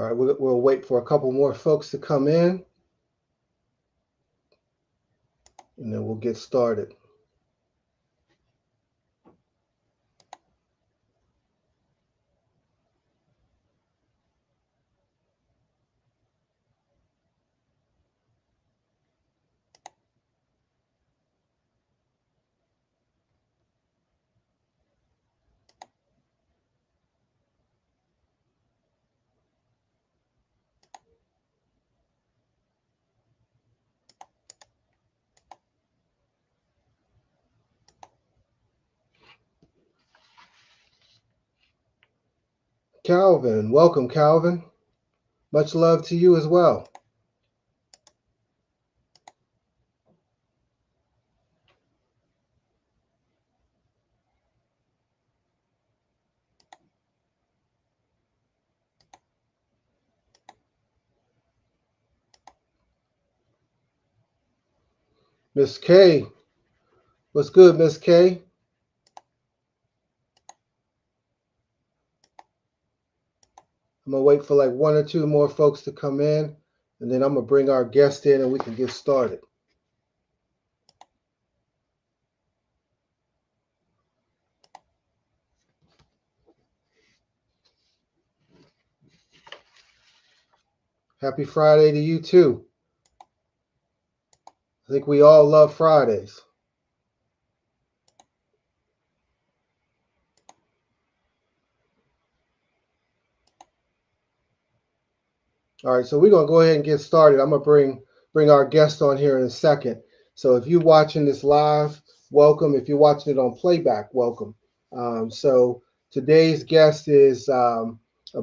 All right, we'll wait for a couple more folks to come in, and then we'll get started. Calvin, welcome, Calvin. Much love to you as well. Miss K, what's good, Miss K? I'm gonna wait for like one or two more folks to come in, and then I'm gonna bring our guest in and we can get started. Happy Friday to you too. I think we all love Fridays. All right, so we're gonna go ahead and get started. I'm gonna bring our guest on here in a second. So if you're watching this live, welcome. If you're watching it on playback, welcome. So today's guest is a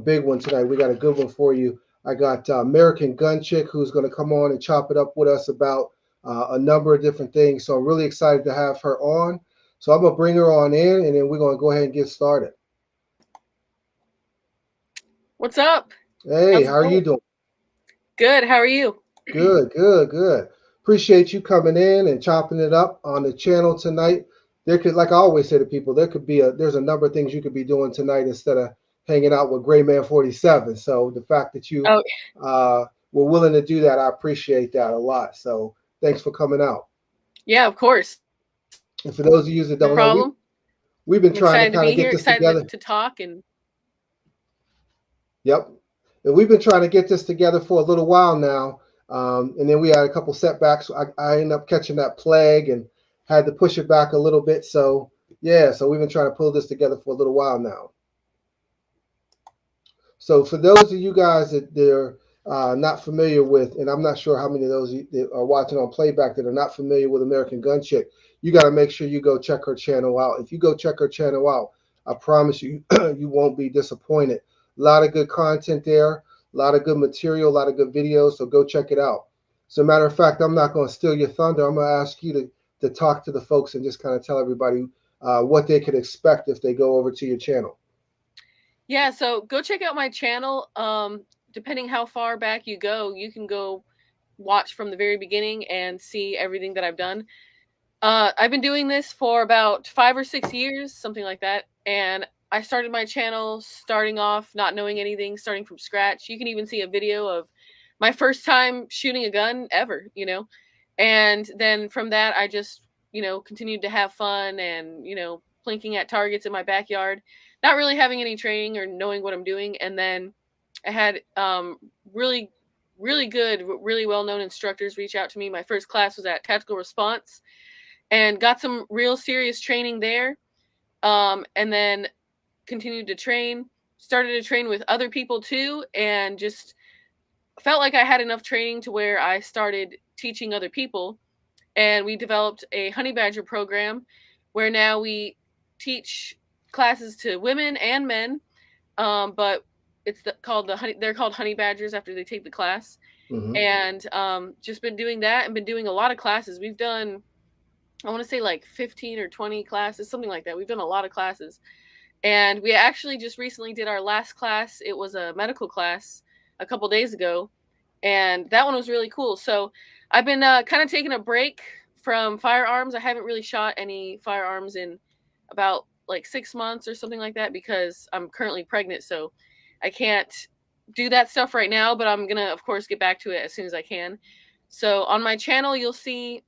big one tonight. We got a good one for you. I got American Gun Chic, who's going to come on and chop it up with us about a number of different things. So I'm really excited to have her on. So I'm gonna bring her on in, and then we're gonna go ahead and get started. What's up? Hey, how are you doing? Good. How are you? Good, good, good. Appreciate you coming in and chopping it up on the channel tonight. There could, like I always say to people, there's a number of things you could be doing tonight instead of hanging out with Greyman47. So the fact that you were willing to do that, I appreciate that a lot. So thanks for coming out. Yeah, of course. And for those of you that don't know, we've been trying to kind of get this together. To talk and. Yep. And we've been trying to get this together for a little while now. And then we had a couple setbacks. I ended up catching that plague and had to push it back a little bit. So, yeah, so we've been trying to pull this together for a little while now. So for those of you guys that they're not familiar with, and I'm not sure how many of those that are watching on playback that are not familiar with American Gun Chic, you got to make sure you go check her channel out. If you go check her channel out, I promise you, you won't be disappointed. A lot of good content there, a lot of good material, a lot of good videos, so go check it out. So matter of fact, I'm not going to steal your thunder. I'm going to ask you to talk to the folks and just kind of tell everybody what they could expect if they go over to your channel. Yeah, so go check out my channel. Depending how far back you go, you can go watch from the very beginning and see everything that I've done. I've been doing this for about 5 or 6 years, something like that. And I started my channel starting off not knowing anything, starting from scratch. You can even see a video of my first time shooting a gun ever, And then from that, I just, continued to have fun and, plinking at targets in my backyard, not really having any training or knowing what I'm doing. And then I had really, really good, really well-known instructors reach out to me. My first class was at Tactical Response and got some real serious training there. And then continued to train, started to train with other people too, and just felt like I had enough training to where I started teaching other people. And we developed a honey badger program where now we teach classes to women and men. But it's they're called honey badgers after they take the class. Mm-hmm. And just been doing that and been doing a lot of classes. We've done, I want to say like 15 or 20 classes, something like that. We've done a lot of classes. And we actually just recently did our last class. It was a medical class a couple days ago. And that one was really cool. So I've been kind of taking a break from firearms. I haven't really shot any firearms in about like 6 months or something like that because I'm currently pregnant. So I can't do that stuff right now, but I'm gonna, of course, get back to it as soon as I can. So on my channel, you'll see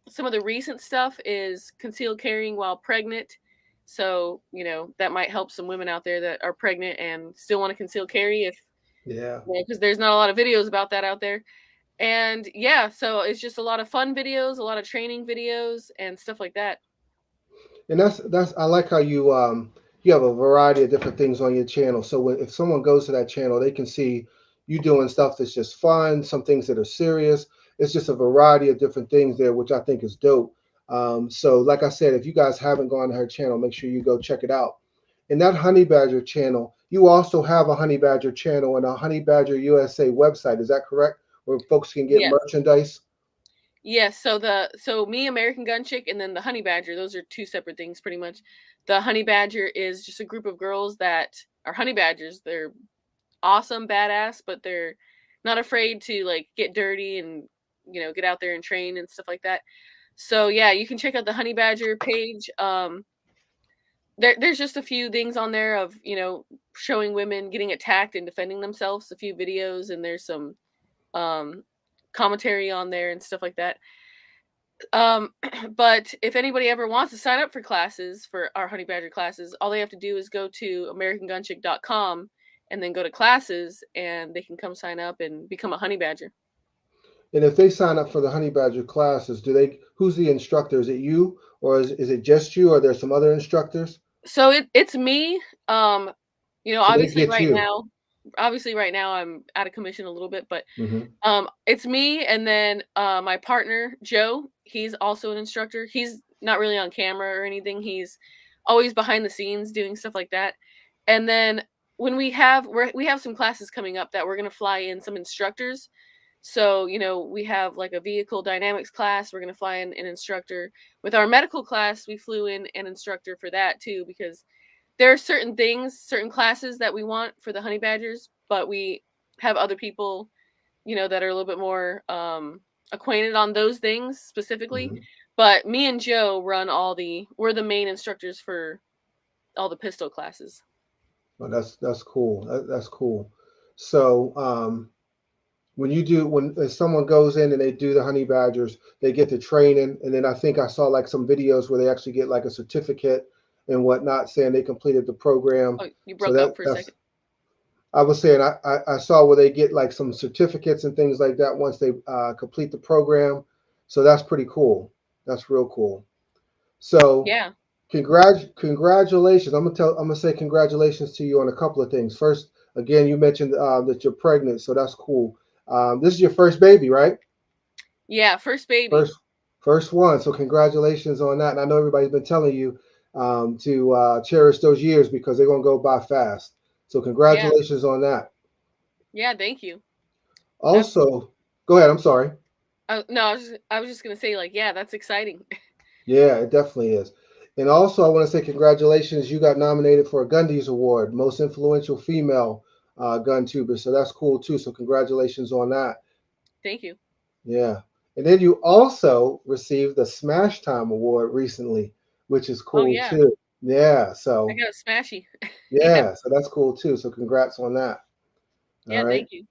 some of the recent stuff is concealed carrying while pregnant. So, that might help some women out there that are pregnant and still want to conceal carry because there's not a lot of videos about that out there. And yeah, so it's just a lot of fun videos, a lot of training videos and stuff like that. And that's I like how you have a variety of different things on your channel. So if someone goes to that channel, they can see you doing stuff that's just fun, some things that are serious. It's just a variety of different things there, which I think is dope. So like I said, if you guys haven't gone to her channel, make sure you go check it out. In that Honey Badger channel, you also have a Honey Badger channel and a Honey Badger USA website. Is that correct? Where folks can get Yes. merchandise? Yes, so me, American Gun Chic, and then the Honey Badger, those are two separate things pretty much. The Honey Badger is just a group of girls that are honey badgers. They're awesome, badass, but they're not afraid to like get dirty and get out there and train and stuff like that. So yeah, you can check out the Honey Badger page. There's just a few things on there of showing women getting attacked and defending themselves. A few videos, and there's some commentary on there and stuff like that. But if anybody ever wants to sign up for classes, for our Honey Badger classes, all they have to do is go to AmericanGunChic.com and then go to classes, and they can come sign up and become a Honey Badger. And if they sign up for the Honey Badger classes, who's the instructor? Is it you, or is it just you, or there's some other instructors? So it's me. So obviously right now I'm out of commission a little bit, but it's me, and then my partner Joe. He's also an instructor. He's not really on camera or anything. He's always behind the scenes doing stuff like that. And then when we have some classes coming up that we're going to fly in some instructors. So, we have like a vehicle dynamics class. We're going to fly in an instructor. With our medical class, we flew in an instructor for that too, because there are certain classes that we want for the Honey Badgers, but we have other people, that are a little bit more acquainted on those things specifically. But me and Joe we're the main instructors for all the pistol classes. Well, that's cool. That's cool. So when someone goes in and they do the Honey Badgers, they get the training, and then I think I saw like some videos where they actually get like a certificate and whatnot, saying they completed the program. Oh, you broke up for a second. I was saying I saw where they get like some certificates and things like that once they complete the program. So that's pretty cool. That's real cool. So yeah, congratulations. I'm gonna say congratulations to you on a couple of things. First, again, you mentioned that you're pregnant, so that's cool. This is your first baby, right? Yeah, first baby. First one. So congratulations on that. And I know everybody's been telling you to cherish those years because they're gonna go by fast. So congratulations on that. Yeah, thank you. Also, go ahead. I'm sorry. No, I was just gonna say, like, yeah, that's exciting. Yeah, it definitely is. And also, I want to say congratulations. You got nominated for a Gundies Award, Most Influential Female Gun Tuber. So that's cool too. So congratulations on that. Thank you. Yeah. And then you also received the Smash Time Award recently, which is cool too. Yeah. So I got a smashy. yeah. So that's cool too. So congrats on that. Yeah, all right. Thank you.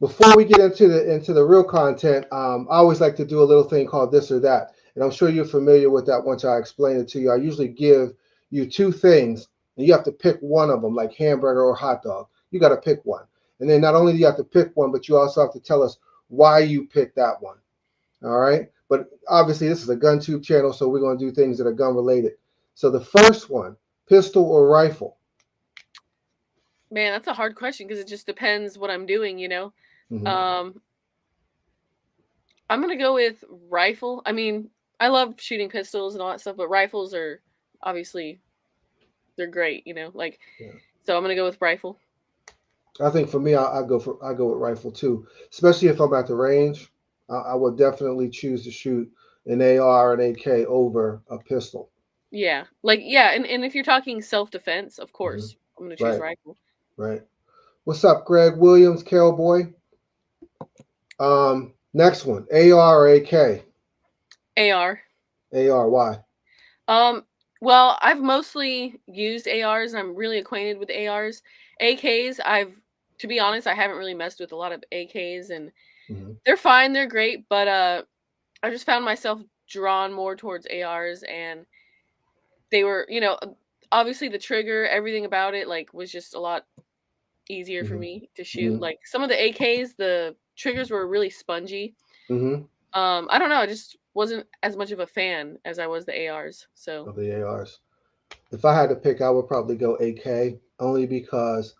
Before we get into the real content, I always like to do a little thing called this or that. And I'm sure you're familiar with that once I explain it to you. I usually give you two things, and you have to pick one of them, like hamburger or hot dog. You got to pick one. And then not only do you have to pick one, but you also have to tell us why you picked that one. All right? But obviously, this is a GunTube channel, so we're going to do things that are gun related. So the first one, pistol or rifle? Man, that's a hard question because it just depends what I'm doing, I'm going to go with rifle. I mean, I love shooting pistols and all that stuff, but rifles are obviously they're great, So I'm going to go with rifle. I think for me, I go with rifle too, especially if I'm at the range. I would definitely choose to shoot an AR and AK over a pistol. Yeah, and if you're talking self-defense, of course, I'm going to choose rifle. Right. What's up, Greg Williams, Cowboy? Next one, AR or AK? AR. AR. Why? Well, I've mostly used ARs, and I'm really acquainted with ARs. AKs, I've to be honest, I haven't really messed with a lot of AKs, and Mm-hmm. they're fine, they're great, but I just found myself drawn more towards ARs, and they were, obviously the trigger, everything about it like was just a lot easier for Mm-hmm. me to shoot. Mm-hmm. Like some of the AKs, the triggers were really spongy. Mm-hmm. I don't know, I just wasn't as much of a fan as I was the ARs. So Of the ARs. If I had to pick, I would probably go AK only because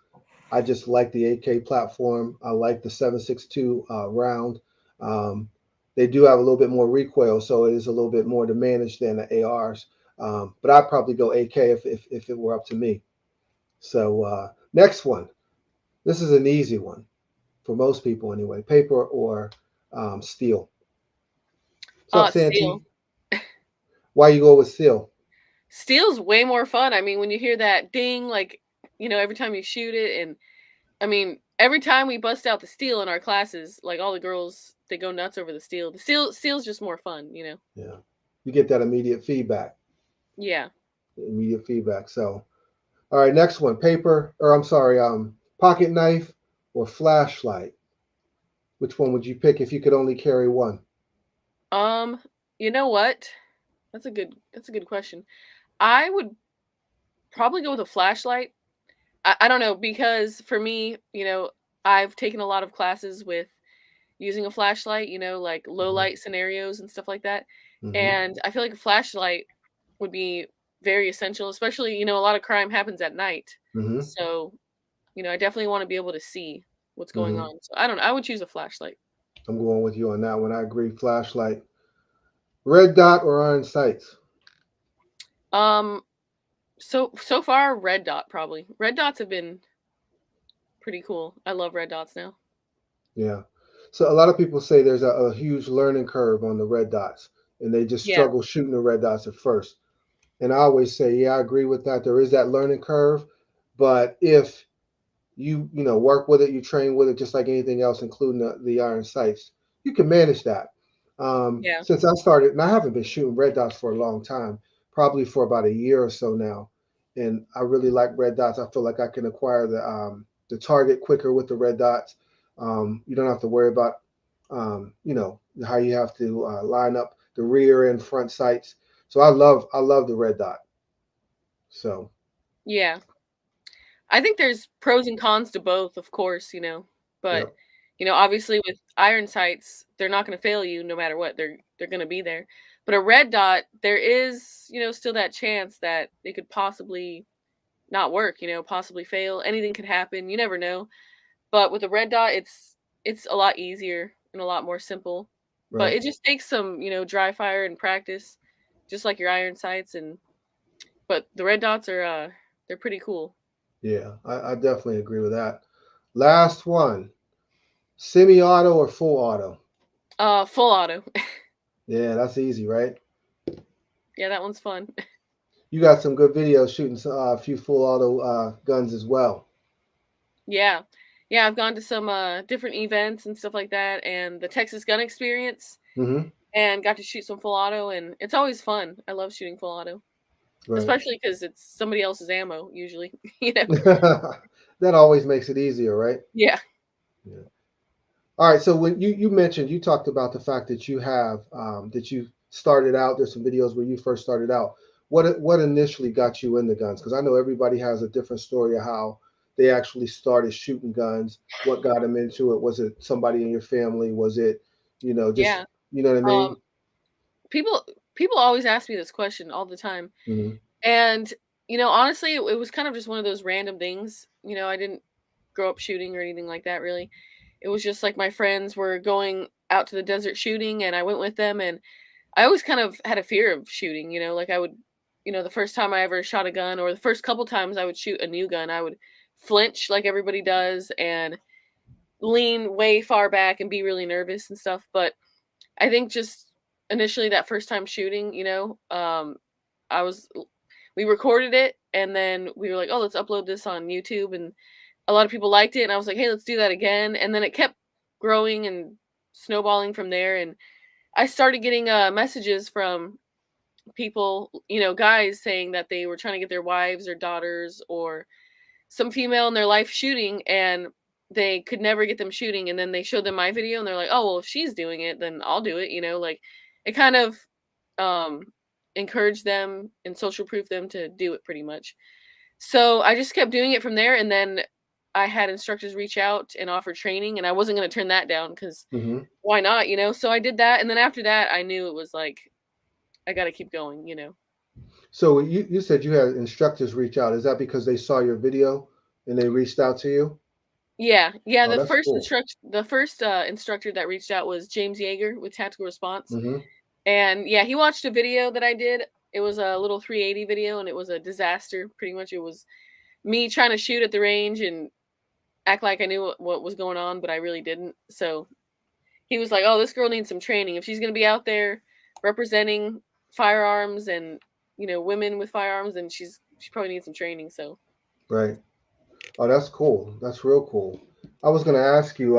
I just like the AK platform. I like the 7.62 round. Um, they do have a little bit more recoil, so it is a little bit more to manage than the ARs. But I'd probably go AK if it were up to me. So next one. This is an easy one for most people anyway. Paper or steel. What's up, steel. Santee? Why you go with steel? Steel's way more fun. I mean, when you hear that ding, like, every time you shoot it, and I mean, every time we bust out the steel in our classes, like all the girls, they go nuts over the steel. Steel's just more fun. Yeah, you get that immediate feedback. Yeah. Immediate feedback. So, all right, next one. Paper, or I'm sorry, pocket knife or flashlight. Which one would you pick if you could only carry one? You know what? That's a good question. I would probably go with a flashlight. I don't know, because for me, I've taken a lot of classes with using a flashlight, like low Mm-hmm. light scenarios and stuff like that. Mm-hmm. And I feel like a flashlight would be very essential, especially, a lot of crime happens at night. Mm-hmm. So, I definitely want to be able to see what's going Mm-hmm. on. So I don't know. I would choose a flashlight. I'm going with you on that one. I agree. Flashlight. Red dot or iron sights? Um, so far, red dot probably. Red dots have been pretty cool. I love red dots now. Yeah. So a lot of people say there's a huge learning curve on the red dots, and they just Yeah, struggle shooting the red dots at first. And I always say, yeah, I agree with that. There is that learning curve, but if you work with it, you train with it, just like anything else, including the iron sights, you can manage that. yeah, Since I started, and I haven't been shooting red dots for a long time, probably for about a year or so now, and I really like red dots. I feel like I can acquire the target quicker with the red dots. You don't have to worry about how you have to line up the rear and front sights. So I love the red dot. So yeah. I think there's pros and cons to both, of course, but yep. obviously with iron sights, they're not going to fail you no matter what. They're going to be there. But a red dot, there is, still that chance that it could possibly not work, possibly fail. Anything could happen. You never know. But with a red dot, it's a lot easier and a lot more simple. But Right. it just takes some, dry fire and practice, just like your iron sights. And but the red dots are they're pretty cool. Yeah, I definitely agree with that. Last one, semi-auto or full auto? Full auto. Yeah, that's easy, right? Yeah, that one's fun. You got some good videos shooting a few full auto guns as well. Yeah. Yeah, I've gone to some different events and stuff like that, and the Texas Gun Experience, Mm-hmm. and got to shoot some full auto, and it's always fun. I love shooting full auto, Right. especially because it's somebody else's ammo usually. you know. That always makes it easier, right? Yeah. Yeah. All right. So when you mentioned, you talked about the fact that you started out. There's some videos where you first started out. What initially got you into guns? Because I know everybody has a different story of how they actually started shooting guns. What got them into it? Was it somebody in your family? Was it, just Yeah. you know what I Um mean? people people always ask me this question all the time. Mm-hmm. And honestly, it was kind of just one of those random things. I didn't grow up shooting or anything like that really. It was just like my friends were going out to the desert shooting, and I went with them, and I always kind of had a fear of shooting, like I would, the first time I ever shot a gun, or the first couple times I would shoot a new gun, I would flinch like everybody does and lean way far back and be really nervous and stuff. But I think just initially that first time shooting, I was, we recorded it, and then we were like, oh, let's upload this on YouTube. And a lot of people liked it. And I was like, hey, let's do that again. And then it kept growing and snowballing from there. And I started getting messages from people, guys saying that they were trying to get their wives or daughters or some female in their life shooting. And they could never get them shooting, and then they showed them my video and they're like, "Oh, well, if she's doing it, then I'll do it," like it kind of um encouraged them and social proof them to do it pretty much. So I just kept doing it from there, and then I had instructors reach out and offer training, and I wasn't going to turn that down because Mm-hmm. why not, So I did that, and then after that, I knew it was like I got to keep going. So you said you had instructors reach out. Is that because they saw your video and they reached out to you? Yeah, yeah. Oh, The that's first cool. instruct, the first instructor that reached out was James Yeager with Tactical Response, Mm-hmm. and yeah, he watched a video that I did. It was a little 380 video, and it was a disaster. Pretty much, it was me trying to shoot at the range and act like I knew what was going on, but I really didn't. So he was like, "Oh, this girl needs some training. If she's going to be out there representing firearms and women with firearms, then she probably needs some training." So Right. Oh, that's cool. That's real cool. I was going to ask you,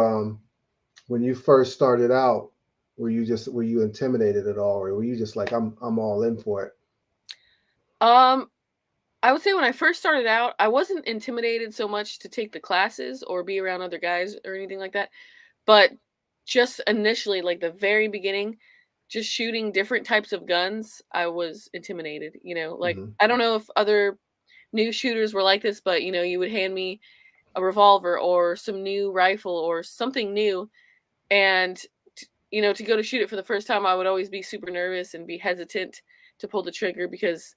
when you first started out, were you intimidated at all, or were you just like, I'm all in for it? um I would say when I first started out, I wasn't intimidated so much to take the classes or be around other guys or anything like that. But just initially, like the very beginning, just shooting different types of guns, I was intimidated. Like Mm-hmm. I don't know if other new shooters were like this, but you would hand me a revolver or some new rifle or something new, and to go to shoot it for the first time, I would always be super nervous and be hesitant to pull the trigger because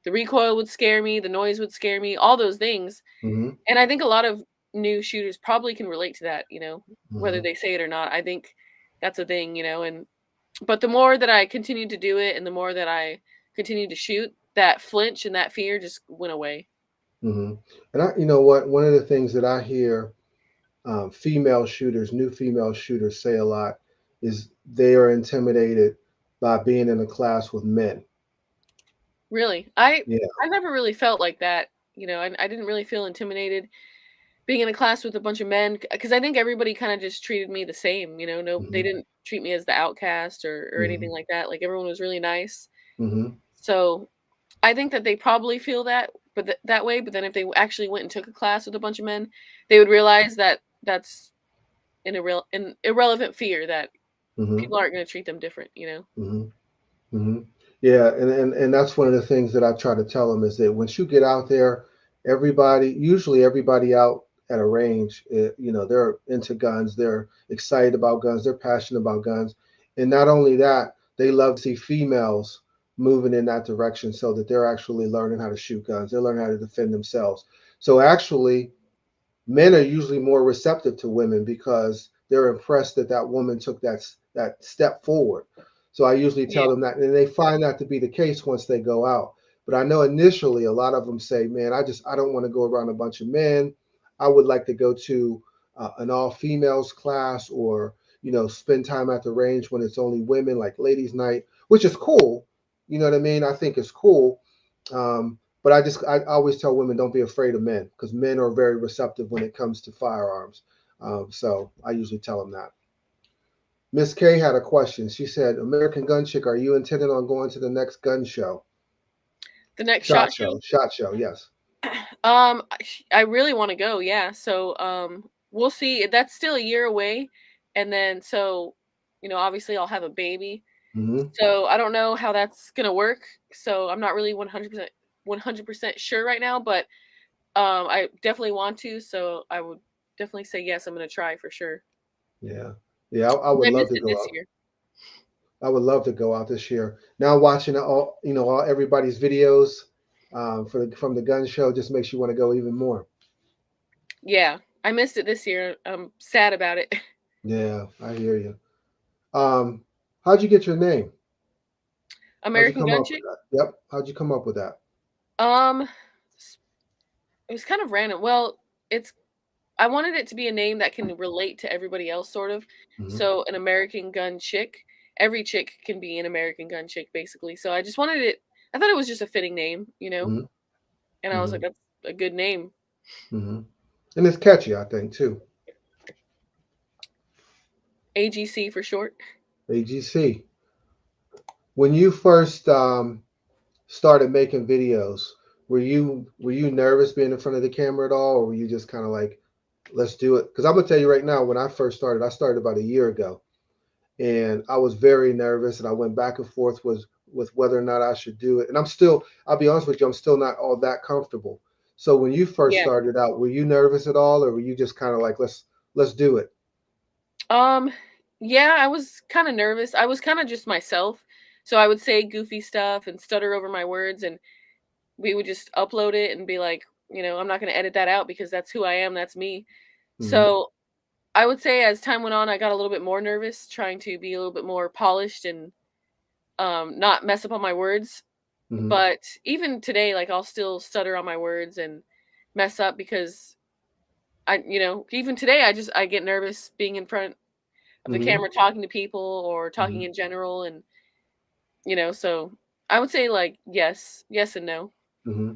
the recoil would scare me, the noise would scare me, all those things. Mm-hmm. And I think a lot of new shooters probably can relate to that, whether Mm-hmm. they say it or not. I think that's a thing. And but the more that I continued to do it and the more that I continued to shoot, that flinch and that fear just went away. Mm-hmm. And you know what? One of the things that I hear new female shooters say a lot is they are intimidated by being in a class with men. Really. I Yeah. I never really felt like that. I didn't really feel intimidated being in a class with a bunch of men because I think everybody kind of just treated me the same. No, they Mm-hmm. didn't treat me as the outcast or Mm-hmm. anything like that. Like everyone was really nice. Mm-hmm. So I think that they probably feel that, but that way. But then if they actually went and took a class with a bunch of men, they would realize that that's an irrelevant fear that Mm-hmm. people aren't going to treat them different. Mm-hmm. Hmm. Yeah, and that's one of the things that I try to tell them is that once you get out there, usually everybody out at a range, they're into guns, they're excited about guns, they're passionate about guns, and not only that, they love to see females moving in that direction so that they're actually learning how to shoot guns, they're learning how to defend themselves. So actually, men are usually more receptive to women because they're impressed that that woman took that step forward. So I usually Yeah, tell them that, and they find that to be the case once they go out. But I know initially a lot of them say, "Man, I don't want to go around a bunch of men. I would like to go to an all females class, or spend time at the range when it's only women, like ladies' night, which is cool. You know what I mean? I think it's cool. But I always tell women, don't be afraid of men because men are very receptive when it comes to firearms. So I usually tell them that. Miss K had a question. She said, "American Gun Chick, are you intending on going to the next gun show? the next Shot shot show. show, shot show, yes." I really want to go. Yeah, so we'll see. That's still a year away, and then so obviously I'll have a baby. Mm-hmm. So I don't know how that's gonna work. So I'm not really 100% sure right now, but I definitely want to. So I would definitely say yes. I'm gonna try for sure. Yeah. Yeah, I 'Cause would I love missed to it go this out. year. I would love to go out this year. Now watching all everybody's videos from the gun show just makes you want to go even more. Yeah, I missed it this year. I'm sad about it. Yeah, I hear you. Um, how'd you get your name? How'd you American come Gun up with Chic. that? Yep. How'd you come up with that? Um, it was kind of random. Well, it's I wanted it to be a name that can relate to everybody else, sort of. Hmm. So, an American Gun Chick. Every chick can be an American Gun Chick, basically. So, I just wanted it. I thought it was just a fitting name. Hmm. And I was Hmm. like, that's a good name. Hmm. And it's catchy, I think, too. AGC for short. AGC. When you first started making videos, were you nervous being in front of the camera at all, or were you just kind of like, let's do it. Because I'm gonna tell you right now, when I started about a year ago, and I was very nervous, and I went back and forth with whether or not I should do it. And I'll be honest with you, I'm still not all that comfortable. So when you first Yeah. started out, were you nervous at all, or were you just kind of like, let's do it? Um, yeah, I was kind of nervous. I was kind of just myself. So I would say goofy stuff and stutter over my words, and we would just upload it and be like, I'm not going to edit that out because that's who I am. That's me. Mm-hmm. So I would say as time went on, I got a little bit more nervous, trying to be a little bit more polished and not mess up on my words. Mm-hmm. But even today, like I'll still stutter on my words and mess up because even today I get nervous being in front of the Mm-hmm. camera talking to people or talking Mm-hmm. in general. And, so I would say like yes and no. Mm-hmm.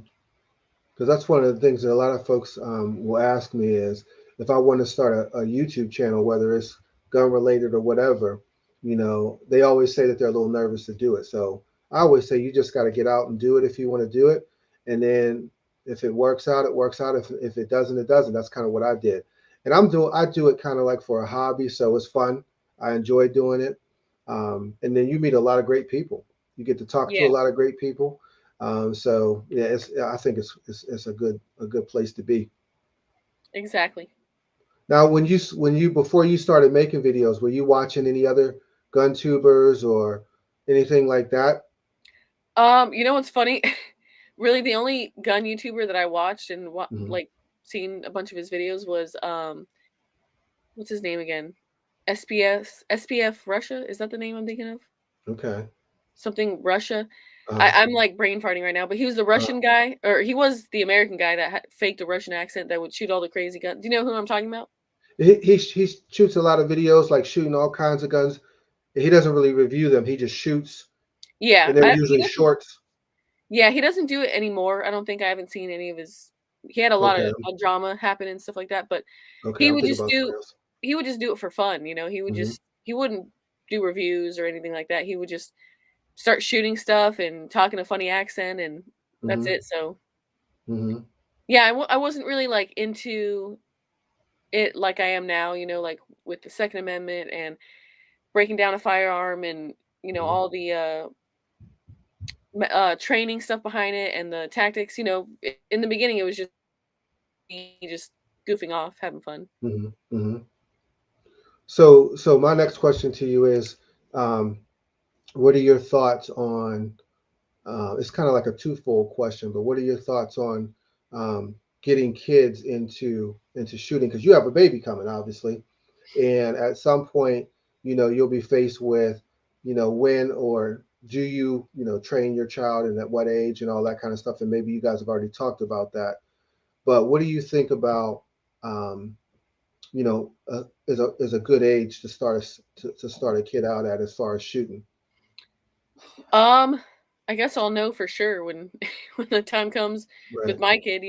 Because that's one of the things that a lot of folks will ask me is if I want to start a YouTube channel, whether it's gun related or whatever, they always say that they're a little nervous to do it. So I always say you just got to get out and do it if you want to do it. And then if it works out, it works out. If it doesn't, it doesn't. That's kind of what I did. And I do it kind of like for a hobby. So it's fun. I enjoy doing it. And then you meet a lot of great people. You get to talk to a Yeah, lot of great people. So yeah, I think it's a good place to be. exactly. Now, when you before you started making videos, were you watching any other gun tubers or anything like that? You know what's funny? Really, the only gun YouTuber that I watched and Hmm. like seen a bunch of his videos was what's his name again? SPF Russia, is that the name I'm thinking of? Okay. Something Russia. Uh, I'm like brain farting right now, but he was the uh, Russian guy, or he was the American guy that faked a Russian accent that would shoot all the crazy guns. Do you know who I'm talking about? he shoots a lot of videos, like shooting all kinds of guns. He doesn't really review them. He just shoots, Yeah, and they're he usually doesn't. shorts. Yeah, he doesn't do it anymore. I don't think I haven't seen any of his. He had a lot of Okay. drama happen and stuff like that, but Okay. he I'm would thinking just about do somebody else. he would just do it for fun. Hmm. He wouldn't do reviews or anything like that. He would just start shooting stuff and talking a funny accent, and that's Hmm. it. So Hmm. yeah, I wasn't really like into it like I am now. Like with the Second Amendment and breaking down a firearm and Hmm. all the training stuff behind it and the tactics. In the beginning, it was just me just goofing off, having fun. Hmm. Hmm. So my next question to you is, um, what are your thoughts on? It's kind of like a twofold question, but what are your thoughts on getting kids into shooting? Because you have a baby coming, obviously, and at some point, you'll be faced with, when or do you, train your child and at what age and all that kind of stuff. And maybe you guys have already talked about that. But what do you think about, um, is a good age to to start a kid out at as far as shooting? Um, I guess I'll know for sure when when the time comes with Right. my kid.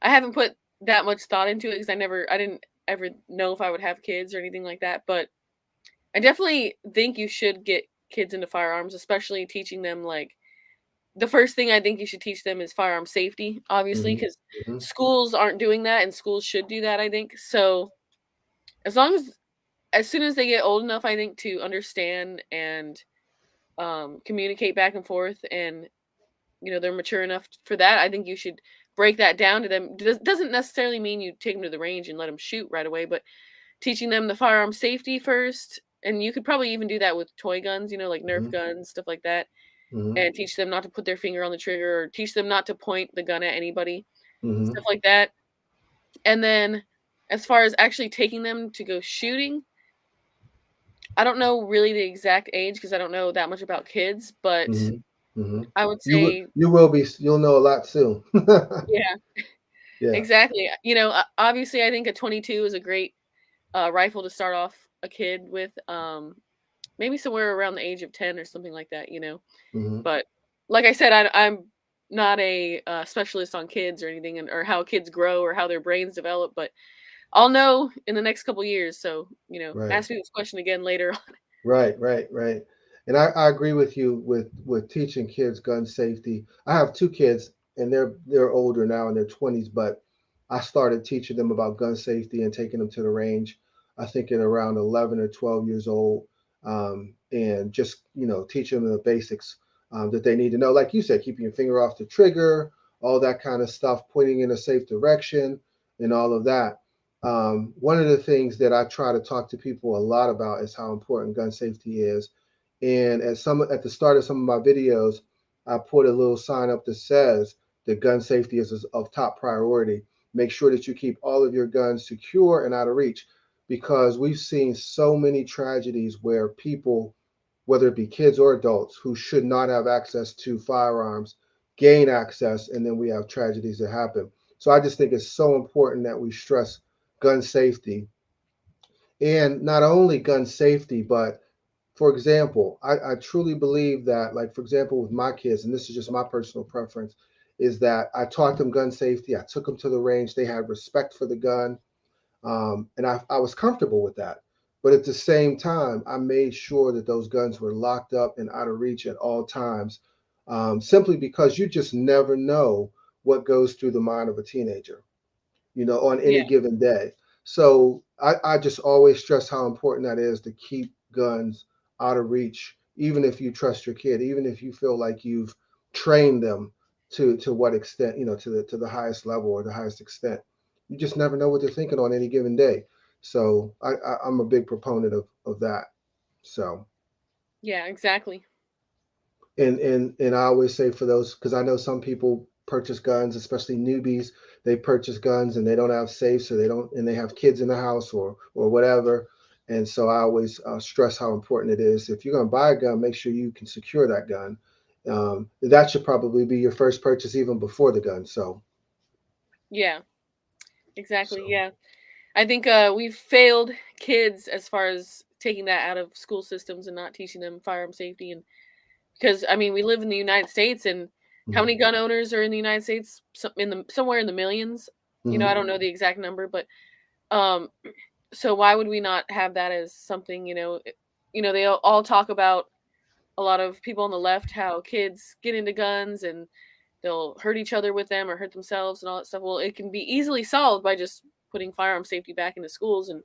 I haven't put that much thought into it because I didn't ever know if I would have kids or anything like that. But I definitely think you should get kids into firearms, especially teaching them like the first thing I think you should teach them is firearm safety, obviously, Hmm. because Hmm. schools aren't doing that and schools should do that, I think. So as long as soon as they get old enough, I think, to understand and communicate back and forth, and they're mature enough for that, I think you should break that down to them. Doesn't necessarily mean you take them to the range and let them shoot right away, but teaching them the firearm safety first. And you could probably even do that with toy guns, like Nerf Hmm. guns, stuff like that, Hmm. and teach them not to put their finger on the trigger or teach them not to point the gun at anybody, Hmm. stuff like that. And then as far as actually taking them to go shooting, I don't know really the exact age because I don't know that much about kids, but Hmm. Hmm. I would say, You'll know a lot soon. yeah, Yeah. exactly. Obviously, I think a 22 is a great rifle to start off a kid with. Maybe somewhere around the age of 10 or something like that. Hmm. But like I said, I'm not a specialist on kids or anything, or how kids grow or how their brains develop. But I'll know in the next couple years. So Right. ask me this question again later on. Right. Right. Right. And I agree with you with teaching kids gun safety. I have two kids, and they're older now in their 20s, but I started teaching them about gun safety and taking them to the range, I think at around 11 or 12 years old, and just, teaching them the basics that they need to know. Like you said, keeping your finger off the trigger, all that kind of stuff, pointing in a safe direction, and all of that. One of the things that I try to talk to people a lot about is how important gun safety is. And at the start of some of my videos, I put a little sign up that says that gun safety is of top priority. Make sure that you keep all of your guns secure and out of reach, because we've seen so many tragedies where people, whether it be kids or adults, who should not have access to firearms, gain access, and then we have tragedies that happen. So I just think it's so important that we stress gun safety, and not only gun safety, but for example, I truly believe that, like, for example, with my kids, and this is just my personal preference, is that I taught them gun safety. I took them to the range. They had respect for the gun. And I was comfortable with that. But at the same time, I made sure that those guns were locked up and out of reach at all times, simply because you just never know what goes through the mind of a teenager, on any Yeah. given day. So I just always stress how important that is to keep guns out of reach, even if you trust your kid, even if you feel like you've trained them to what extent, to the highest level or the highest extent. You just never know what they're thinking on any given day. So I'm a big proponent of that. So Yeah, exactly. and I always say, for those, because I know some people purchase guns, especially newbies, they purchase guns and they don't have safes, or they don't, and they have kids in the house or whatever. And so I always stress how important it is. If you're going to buy a gun, make sure you can secure that gun. That should probably be your first purchase, even before the gun. Yeah, exactly. So Yeah. I think we've failed kids as far as taking that out of school systems and not teaching them firearm safety. And because I mean, we live in the United States, and how mhm, many gun owners are in the United States? Somewhere in the millions. I mhm, don't know the exact number, but um, so why would we not have that as something? They all talk about, a lot of people on the left, how kids get into guns and they'll hurt each other with them or hurt themselves and all that stuff. Well, it can be easily solved by just putting firearm safety back into schools and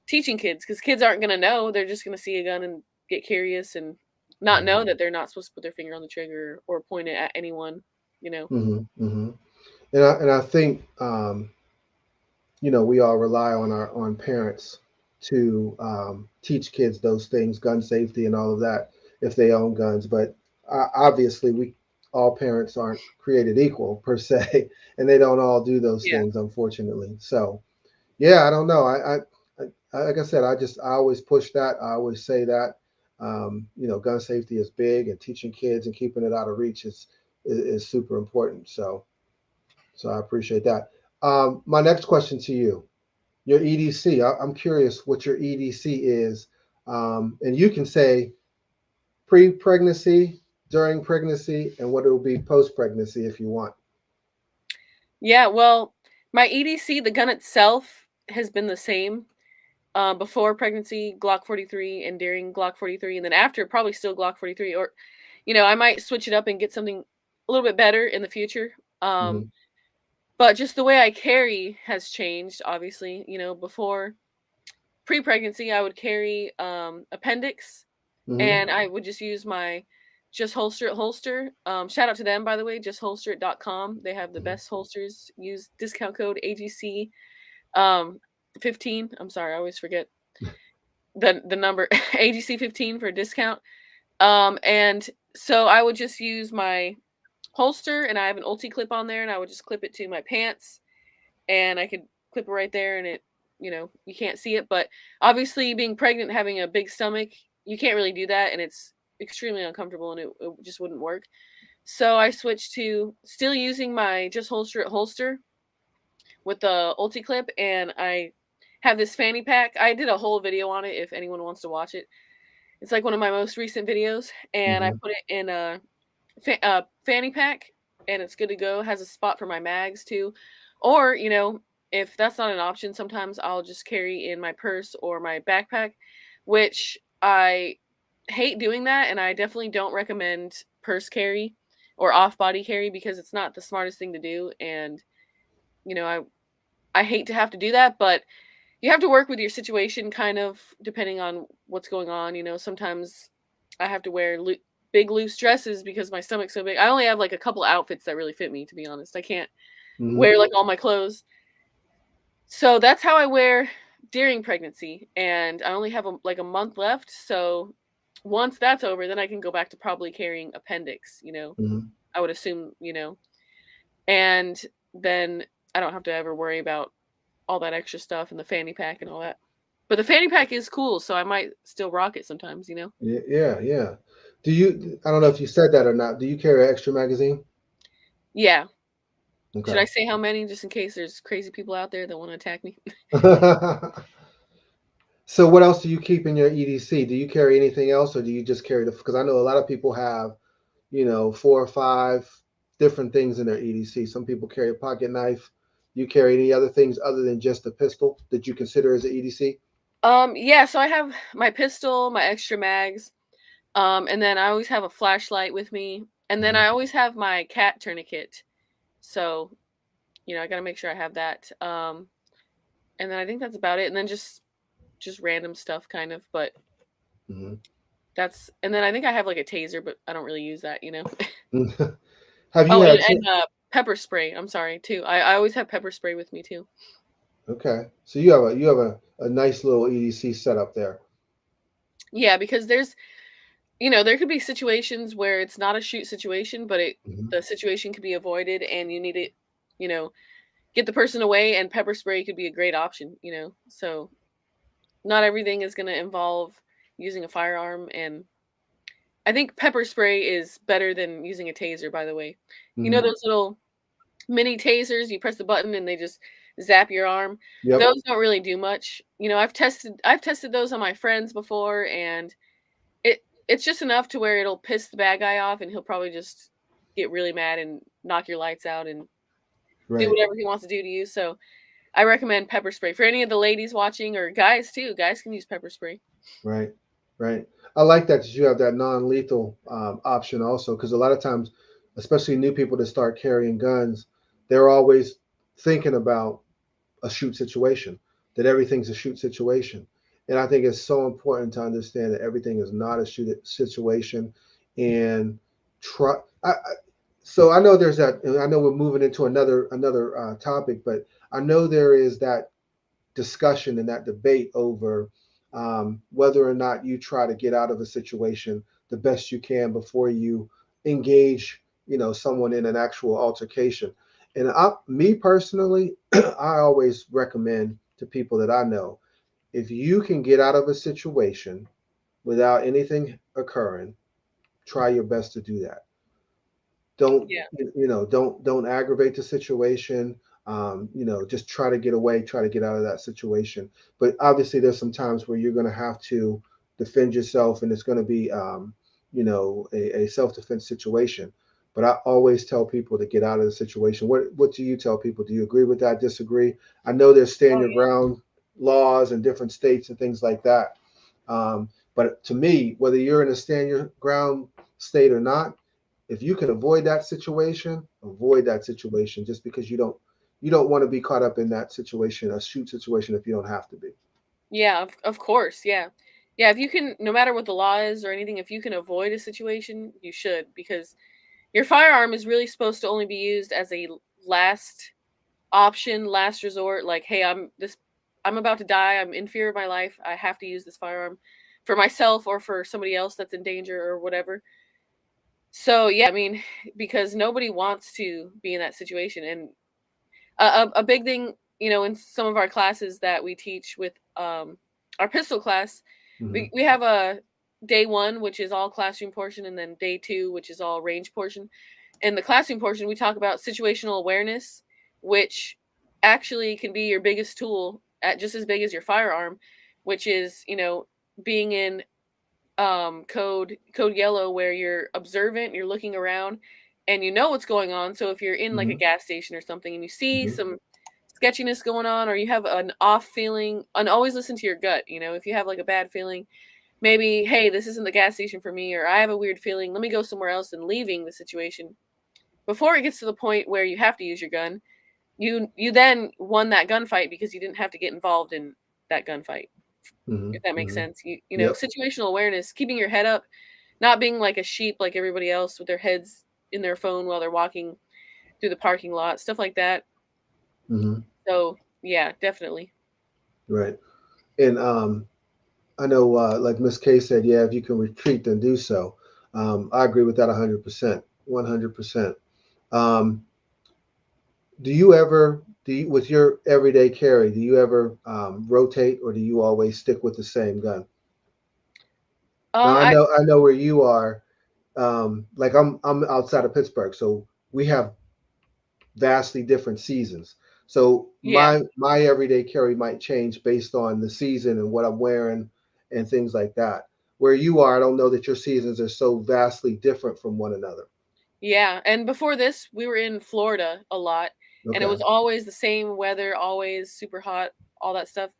teaching kids, because kids aren't going to know. They're just going to see a gun and get curious and not mhm, know that they're not supposed to put their finger on the trigger or point it at anyone, you know? mhm, mhm. And I think, we all rely on our on parents to teach kids those things, gun safety and all of that, if they own guns. But obviously, we all parents aren't created equal per se, and they don't all do those Yeah. things, unfortunately. So yeah, I don't know. Like I said, I always push that. I always say that. Gun safety is big, and teaching kids and keeping it out of reach is super important. So I appreciate that. My next question to you, your EDC. I'm curious what your EDC is, and you can say pre-pregnancy, during pregnancy, and what it'll be post-pregnancy if you want. Yeah. Well, my EDC, the gun itself, has been the same. Before pregnancy, Glock 43, and during Glock 43, and then after, probably still Glock 43. Or, I might switch it up and get something a little bit better in the future. Um, Hmm. but just the way I carry has changed, obviously. Before pre pregnancy, I would carry appendix, Hmm. and I would just use my Just Holster It holster. Shout out to them, by the way, justholsterit.com. They have the Hmm. best holsters. Use discount code AGC um 15. I'm sorry, I always forget the number AGC 15 for a discount. And so I would just use my holster, and I have an ulti clip on there, and I would just clip it to my pants, and I could clip it right there, and you can't see it. But obviously, being pregnant, having a big stomach, you can't really do that, and it's extremely uncomfortable, and it just wouldn't work. So I switched to still using my Just Holster It holster with the ulti clip, and I have this fanny pack. I did a whole video on it if anyone wants to watch it. It's like one of my most recent videos, and I Hmm. put it in a fanny pack, and it's good to go. It has a spot for my mags too. Or, if that's not an option, sometimes I'll just carry in my purse or my backpack, which I hate doing that, and I definitely don't recommend purse carry or off body carry, because it's not the smartest thing to do. And, I I hate to have to do that, but you have to work with your situation kind of depending on what's going on. Sometimes I have to wear big loose dresses because my stomach's so big. I only have like a couple outfits that really fit me, to be honest. I can't wear like all my clothes. So that's how I wear during pregnancy, and I only have like a month left. So once that's over, then I can go back to probably carrying appendix. I would assume, and then I don't have to ever worry about all that extra stuff and the fanny pack and all that. But the fanny pack is cool, so I might still rock it sometimes. Yeah. I don't know if you said that or not. Do you carry an extra magazine? Yeah. Okay. Should I say how many, just in case there's crazy people out there that want to attack me? So what else do you keep in your EDC? Do you carry anything else, or do you just carry because I know a lot of people have, 4 or 5 different things in their EDC. Some people carry a pocket knife. Do you carry any other things other than just a pistol that you consider as an EDC? Yeah, so I have my pistol, my extra mags, and then I always have a flashlight with me, and then I always have my cat tourniquet. So, I got to make sure I have that. And then I think that's about it. And then just random stuff kind of, but and then I think I have like a taser, but I don't really use that. Have you Oh, had and pepper spray. I'm sorry too. I always have pepper spray with me too. Okay, so you have a nice little EDC setup there. Yeah, because there could be situations where it's not a shoot situation, but the situation could be avoided, and you need to, get the person away, and pepper spray could be a great option. So not everything is going to involve using a firearm, and I think pepper spray is better than using a taser, by the way. Those little mini tasers, you press the button and they just zap your arm. Yep. Those don't really do much. I've tested those on my friends before, and it's just enough to where it'll piss the bad guy off, and he'll probably just get really mad and knock your lights out and do whatever he wants to do to you. So I recommend pepper spray for any of the ladies watching, or guys too. Guys can use pepper spray. Right. I like that you have that non-lethal option also, because a lot of times, especially new people that start carrying guns, they're always thinking about a shoot situation, that everything's a shoot situation. And I think it's so important to understand that everything is not a shoot situation. And try. So I know there's that. And I know we're moving into another topic, but I know there is that discussion and that debate over whether or not you try to get out of a situation the best you can before you engage, someone in an actual altercation. And me personally, I always recommend to people that I know, if you can get out of a situation without anything occurring, try your best to do that. Don't don't aggravate the situation. Just try to get away, try to get out of that situation. But obviously, there's some times where you're going to have to defend yourself, and it's going to be a self-defense situation. But I always tell people to get out of the situation. What do you tell people? Do you agree with that? Disagree? I know there's stand your ground laws in different states and things like that. But to me, whether you're in a stand your ground state or not, if you can avoid that situation, just because you don't want to be caught up in that situation, a shoot situation, if you don't have to be. Yeah, of course. Yeah. Yeah, if you can, no matter what the law is or anything, if you can avoid a situation, you should, because your firearm is really supposed to only be used as a last option, last resort. Like, hey, I'm about to die. I'm in fear of my life. I have to use this firearm for myself or for somebody else that's in danger or whatever. So yeah, I mean, because nobody wants to be in that situation. And a big thing, in some of our classes that we teach with our pistol class, we have a day 1, which is all classroom portion, and then day 2, which is all range portion. In the classroom portion, we talk about situational awareness, which actually can be your biggest tool, at just as big as your firearm, which is, being in code yellow, where you're observant, you're looking around, and you know what's going on. So if you're in like a gas station or something and you see some sketchiness going on, or you have an off feeling, and always listen to your gut. If you have like a bad feeling, maybe, hey, this isn't the gas station for me, or I have a weird feeling, let me go somewhere else, and leaving the situation before it gets to the point where you have to use your gun. you then won that gunfight because you didn't have to get involved in that gunfight. If that makes sense. You know, Yep. situational awareness, keeping your head up, not being like a sheep like everybody else with their heads in their phone while they're walking through the parking lot, stuff like that. So yeah, definitely. Right. And I know, like Miss K said, yeah, if you can retreat, then do so. I agree with that 100%. 100%. Um, do you ever, with your everyday carry, do you ever rotate, or do you always stick with the same gun? Now I I know where you are. Like I'm outside of Pittsburgh, so we have vastly different seasons. So yeah. my everyday carry might change based on the season and what I'm wearing and things like that. Where you are, I don't know that your seasons are so vastly different from one another. Yeah, and before this, we were in Florida a lot, and it Okay. was always the same weather, always super hot, all that stuff.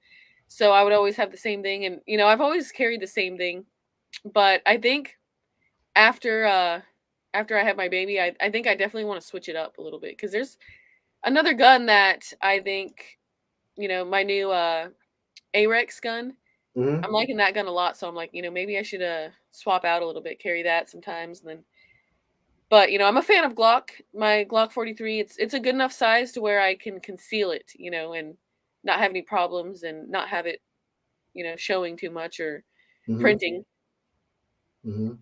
So I would always have the same thing, and I've always carried the same thing. But I think after after I have my baby, I think I definitely want to switch it up a little bit because there's another gun that I think, my new Arex gun. Hmm. I'm liking that gun a lot, so I'm like, maybe I should swap out a little bit, carry that sometimes, and then. But I'm a fan of Glock. My Glock 43. It's a good enough size to where I can conceal it, and not have any problems and not have it, showing too much or Hmm. printing. Hmm.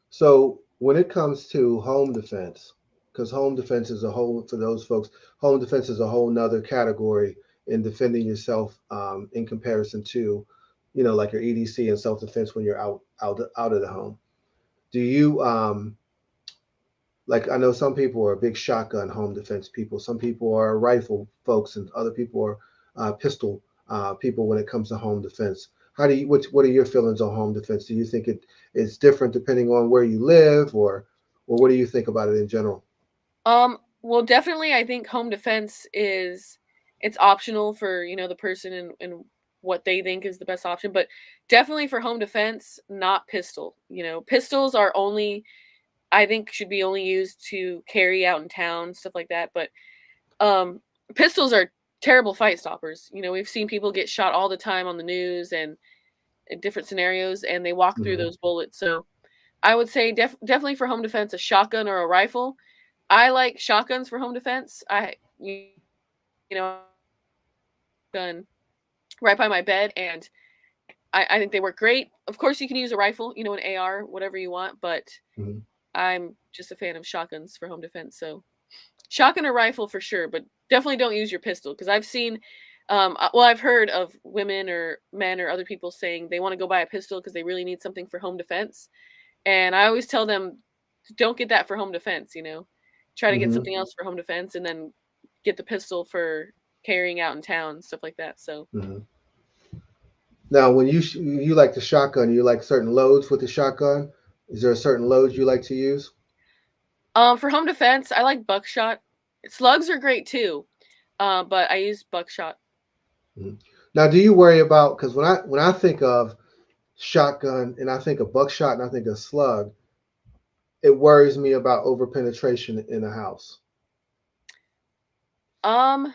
So when it comes to home defense, because home defense is a whole, for those folks, home defense is a whole nother category in defending yourself in comparison to, like your EDC and self defense when you're out of the home. Do you like, I know some people are big shotgun home defense people. Some people are rifle folks, and other people are pistol people when it comes to home defense. How do you? What are your feelings on home defense? Do you think it is different depending on where you live, or what do you think about it in general? Well, definitely, I think home defense it's optional for the person and what they think is the best option, but definitely for home defense, not pistol. Pistols are only I think should be only used to carry out in town, stuff like that. But um, pistols are terrible fight stoppers. We've seen people get shot all the time on the news and in different scenarios, and they walk through Hmm. those bullets. So I would say definitely for home defense, a shotgun or a rifle. I like shotguns for home defense. You know, gun right by my bed, and I think they work great. Of course, you can use a rifle, an AR, whatever you want, but Hmm. I'm just a fan of shotguns for home defense. So shotgun or rifle for sure, but definitely don't use your pistol because I've seen, well, I've heard of women or men or other people saying they want to go buy a pistol because they really need something for home defense, and I always tell them, don't get that for home defense. Try to get Hmm. something else for home defense, and then get the pistol for carrying out in town, stuff like that. So, Hmm. Now, when you like the shotgun, you like certain loads with the shotgun. Is there a certain load you like to use? for home defense, I like buckshot. Slugs are great too, but I use buckshot. Mhm. Now, do you worry about, because when I think of shotgun and I think of buckshot and I think of slug, it worries me about over penetration in a house. Um,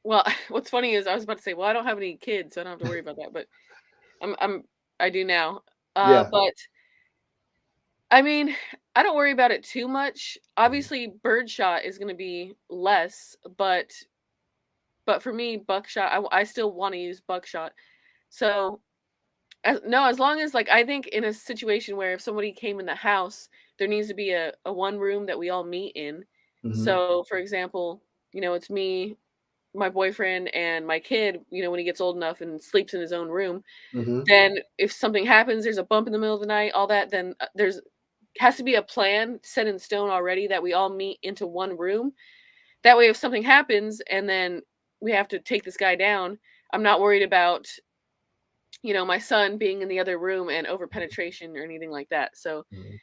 well, what's funny is I was about to say, well, I don't have any kids, so I don't have to worry about that, but I'm I do now. Yeah. But I mean, I don't worry about it too much. Obviously, birdshot is going to be less, but for me, buckshot, I still want to use buckshot. So no, as long as like I think in a situation where if somebody came in the house, there needs to be a one room that we all meet in. Hmm. So for example, it's me, my boyfriend, and my kid. When he gets old enough and sleeps in his own room, Hmm. then if something happens, there's a bump in the middle of the night, all that, then there's has to be a plan set in stone already that we all meet into one room. That way, if something happens and then we have to take this guy down, I'm not worried about, my son being in the other room and over penetration or anything like that. So Hmm.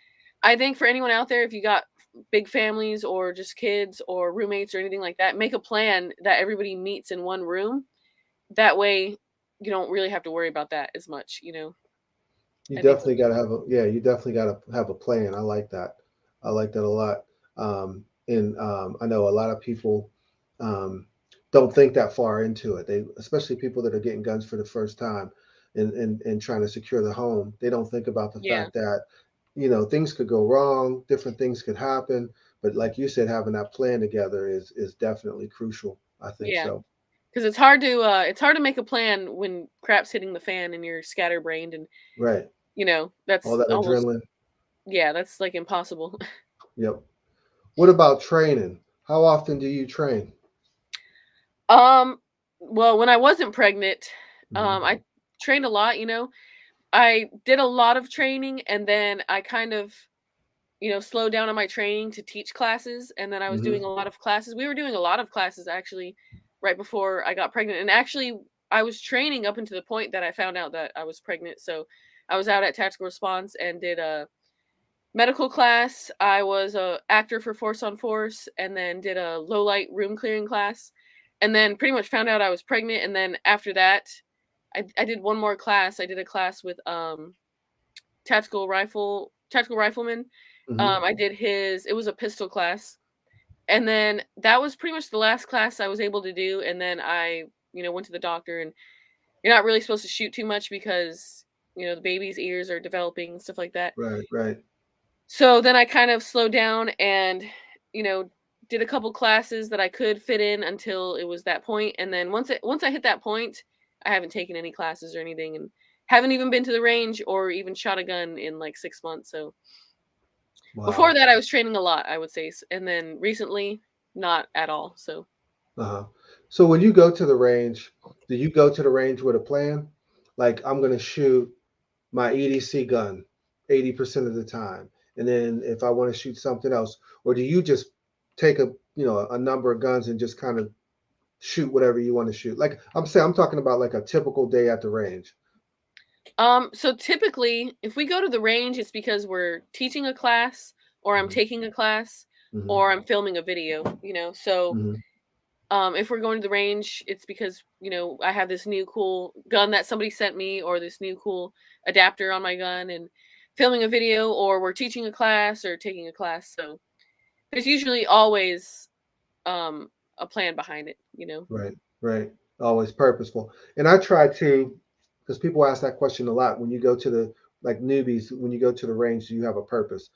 I think for anyone out there, if you got big families or just kids or roommates or anything like that, make a plan that everybody meets in one room. That way, you don't really have to worry about that as much. You I think would definitely be got to have a, yeah. You definitely got to have a plan. I like that. I like that a lot. And I know a lot of people. um, don't think that far into it. They, especially people that are getting guns for the first time and trying to secure the home, they don't think about the Yeah. fact that, things could go wrong, different things could happen. But like you said, having that plan together is definitely crucial. I think Yeah. so. Because it's hard to make a plan when crap's hitting the fan and you're scatterbrained, and Right. All that's that almost, adrenaline. yeah, that's like impossible. Yep. What about training? How often do you train? um well, when I wasn't pregnant, Hmm. I trained a lot. I did a lot of training, and then I kind of, slowed down on my training to teach classes, and then I was doing Hmm. a lot of classes. We were doing a lot of classes actually right before I got pregnant. And actually I was training up until the point that I found out that I was pregnant. So I was out at Tactical Response and did a medical class. I was a actor for Force on Force, and then did a low light room clearing class. And then pretty much found out I was pregnant, and then after that I did one more class. I did a class with tactical rifleman. Hmm. I did his, it was a pistol class. And then that was pretty much the last class I was able to do. And then I, went to the doctor, and you're not really supposed to shoot too much because, the baby's ears are developing and stuff like that. Right. Right. So then I kind of slowed down and, you know, did a couple classes that I could fit in until it was that point. And then once I hit that point, I haven't taken any classes or anything, and haven't even been to the range or even shot a gun in like 6 months. So before Wow. that, I was training a lot, I would say, and then recently, not at all. So, Uh-huh. So when you go to the range, do you go to the range with a plan? Like, I'm going to shoot my EDC gun 80% of the time. And then if I want to shoot something else, or do you just take a number of guns and just kind of shoot whatever you want to shoot? Like I'm saying, I'm talking about like a typical day at the range. so typically, if we go to the range, it's because we're teaching a class, or I'm Hmm. taking a class, Hmm. or I'm filming a video. So Hmm. if we're going to the range, it's because I have this new cool gun that somebody sent me, or this new cool adapter on my gun, and filming a video, or we're teaching a class or taking a class. So there's usually always a plan behind it. Right, right. Always purposeful. And I try to, because people ask that question a lot when you go to the, like newbies, when you go to the range, do you have a purpose?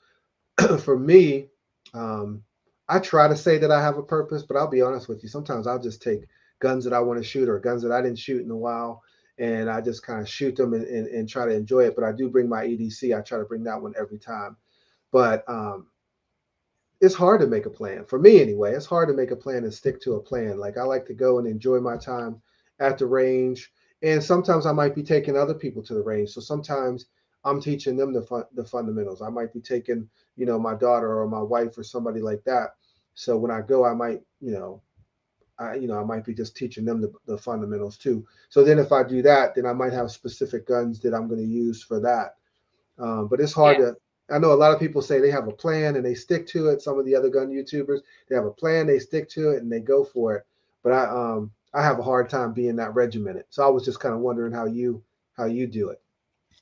For me, um, I try to say that I have a purpose, but I'll be honest with you. Sometimes I'll just take guns that I want to shoot or guns that I didn't shoot in a while, and I just kind of shoot them and try to enjoy it. But I do bring my EDC. I try to bring that one every time. But it's hard to make a plan for me anyway. It's hard to make a plan and stick to a plan. Like I like to go and enjoy my time at the range, and sometimes I might be taking other people to the range. So sometimes I'm teaching them the fundamentals. I might be taking my daughter or my wife or somebody like that. So when I go, I might I might be just teaching them the fundamentals too. So then if I do that, then I might have specific guns that I'm going to use for that. But it's hard Yeah. to. I know a lot of people say they have a plan and they stick to it. Some of the other gun YouTubers, they have a plan, they stick to it, and they go for it. But I have a hard time being that regimented. So I was just kind of wondering how you do it.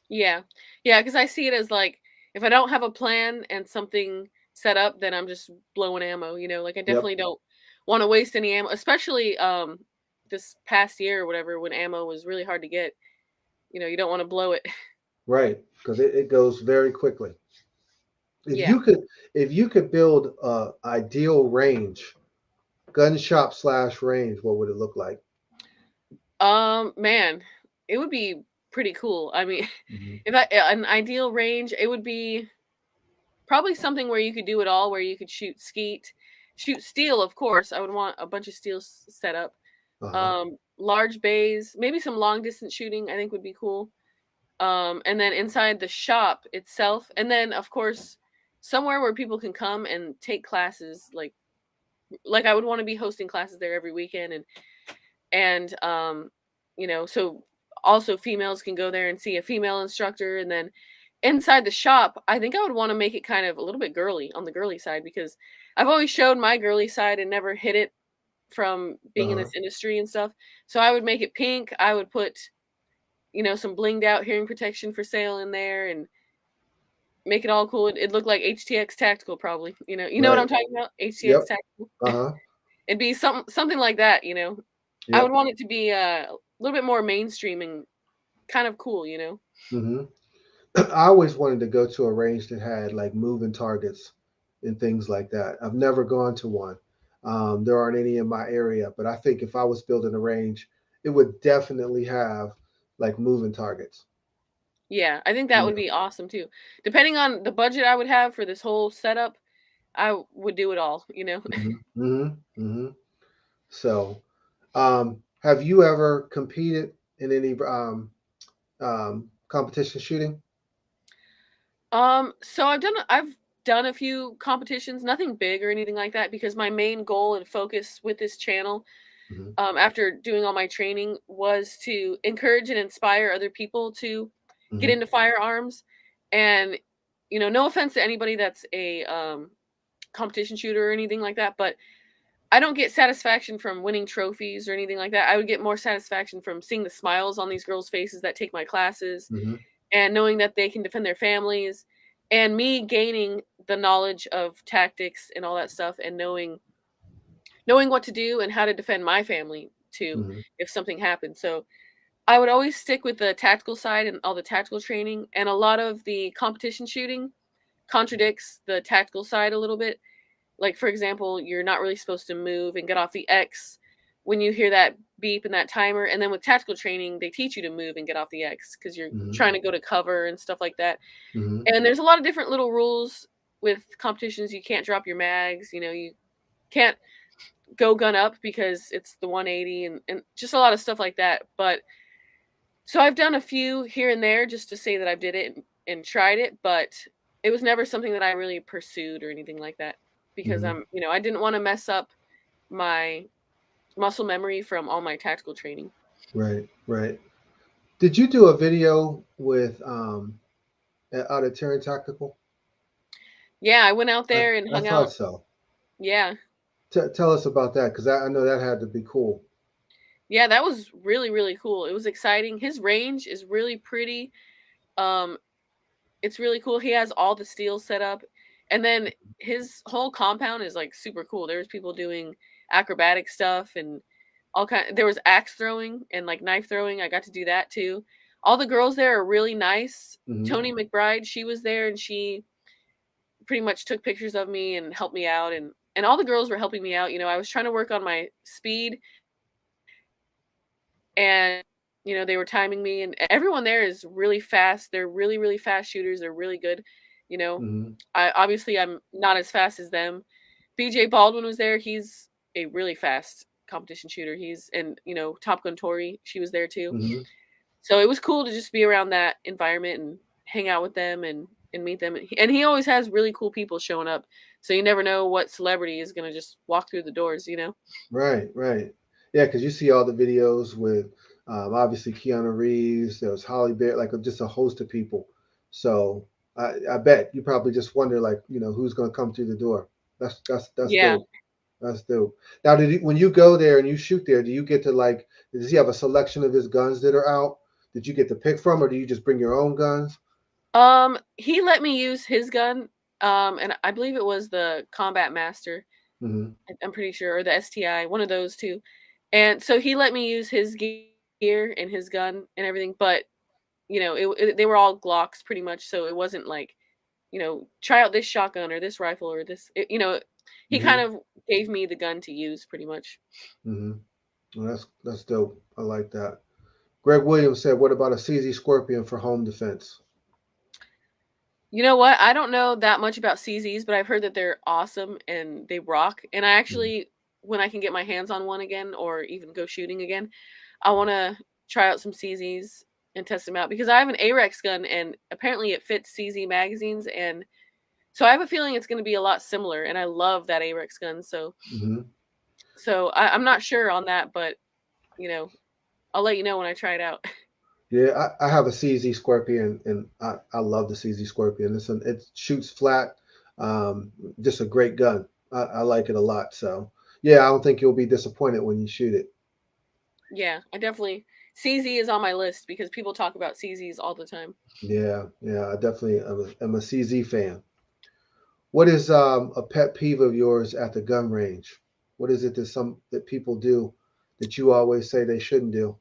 Yeah. Yeah, because I see it as like, if I don't have a plan and something set up, then I'm just blowing ammo. Like I Yep. definitely don't want to waste any ammo, especially this past year or whatever, when ammo was really hard to get. You don't want to blow it. Right. Because it goes very quickly. If Yeah. you could if you could build a ideal range, gun shop slash range, what would it look like? Man, it would be pretty cool. I mean, Hmm. if I an ideal range, it would be probably something where you could do it all, where you could shoot skeet, shoot steel, of course. I would want a bunch of steel set up. Uh-huh. Large bays, maybe some long distance shooting, I think would be cool. And then inside the shop itself, and then of course somewhere where people can come and take classes, like I would want to be hosting classes there every weekend, and so also females can go there and see a female instructor. And then inside the shop, I think I would want to make it kind of a little bit girly, on the girly side, because I've always showed my girly side and never hid it from being in Uh-huh. this industry and stuff. So I would make it pink. I would put, some blinged out hearing protection for sale in there, and make it all cool. It looked like HTX Tactical, probably. You know what Right. I'm talking about? HTX Yep. Tactical. Uh-huh. It'd be something like that, you know. I would Yep. want it to be a little bit more mainstream and kind of cool, you know. Hmm. I always wanted to go to a range that had like moving targets and things like that. I've never gone to one. There aren't any in my area, but I think if I was building a range, it would definitely have like moving targets. Yeah, I think that You would be awesome too. Depending on the budget I would have for this whole setup, I would do it all, you know. know. Hmm. Hmm. So, have you ever competed in any competition shooting? So I've done a few competitions, nothing big or anything like that, because my main goal and focus with this channel, Hmm. after doing all my training, was to encourage and inspire other people to get Hmm. into firearms. And no offense to anybody that's a competition shooter or anything like that, but I don't get satisfaction from winning trophies or anything like that. I would get more satisfaction from seeing the smiles on these girls' faces that take my classes, Hmm. and knowing that they can defend their families, and me gaining the knowledge of tactics and all that stuff, and knowing what to do and how to defend my family too Hmm. if something happens. So I would always stick with the tactical side and all the tactical training, and a lot of the competition shooting contradicts the tactical side a little bit. Like, for example, you're not really supposed to move and get off the X when you hear that beep and that timer. And then with tactical training, they teach you to move and get off the X because you're Hmm. trying to go to cover and stuff like that. Hmm. And there's a lot of different little rules with competitions. You can't drop your mags, you can't go gun up because it's the 180, and just a lot of stuff like that. But so I've done a few here and there just to say that I've did it and tried it, but it was never something that I really pursued or anything like that, because Hmm. I didn't want to mess up my muscle memory from all my tactical training. Right, right. Did you do a video with out at Terran Tactical? Yeah, I went out I, there and I hung thought out. so. Yeah. Tell us about that because I know that had to be cool. Yeah, that was really, really cool. It was exciting. His range is really pretty. Um, it's really cool. He has all the steel set up, and then his whole compound is like super cool. There's people doing acrobatic stuff and all kind. There was axe throwing and like knife throwing. I got to do that too. All the girls there are really nice. Hmm. Tony McBride, she was there, and she pretty much took pictures of me and helped me out, and all the girls were helping me out. I was trying to work on my speed, and they were timing me, and everyone there is really fast. They're really, really fast shooters. They're really good. you know Hmm. I'm not as fast as them. BJ Baldwin was there. He's a really fast competition shooter. He's and Top Gun Tori, she was there too. Hmm. So it was cool to just be around that environment and hang out with them and meet them. And he always has really cool people showing up, so you never know what celebrity is going to just walk through the doors. Right, right. Yeah, because you see all the videos with obviously Keanu Reeves. There was Holly Berry, like just a host of people. So I bet you probably just wonder, like, who's going to come through the door. That's Yeah. dope. That's dope. Now, when you go there and you shoot there, do you get to like? Does he have a selection of his guns that are out? Did you get to pick from, or do you just bring your own guns? He let me use his gun, and I believe it was the Combat Master. Hmm. I'm pretty sure, or the STI, one of those two. And so he let me use his gear and his gun and everything, but they were all Glocks pretty much, so it wasn't like, try out this shotgun or this rifle or this. He kind Hmm. of gave me the gun to use pretty much. Hmm. Well, that's dope. I like that. Greg Williams said, "What about a CZ Scorpion for home defense?" You know what? I don't know that much about CZs, but I've heard that they're awesome and they rock. And I Mhm. actually, when I can get my hands on one again or even go shooting again, I want to try out some CZs and test them out, because I have an Arex gun and apparently it fits CZ magazines. And so I have a feeling it's going to be a lot similar. And I love that Arex gun. Hmm. So I'm not sure on that, but you know, I'll let you know when I try it out. Yeah, I have a CZ Scorpion, and I love the CZ Scorpion. It shoots flat, just a great gun. I like it a lot. So yeah, I don't think you'll be disappointed when you shoot it. Yeah, I definitely, CZ is on my list because people talk about CZs all the time. Yeah, yeah, I definitely am a CZ fan. What is a pet peeve of yours at the gun range? What is it that people do that you always say they shouldn't do?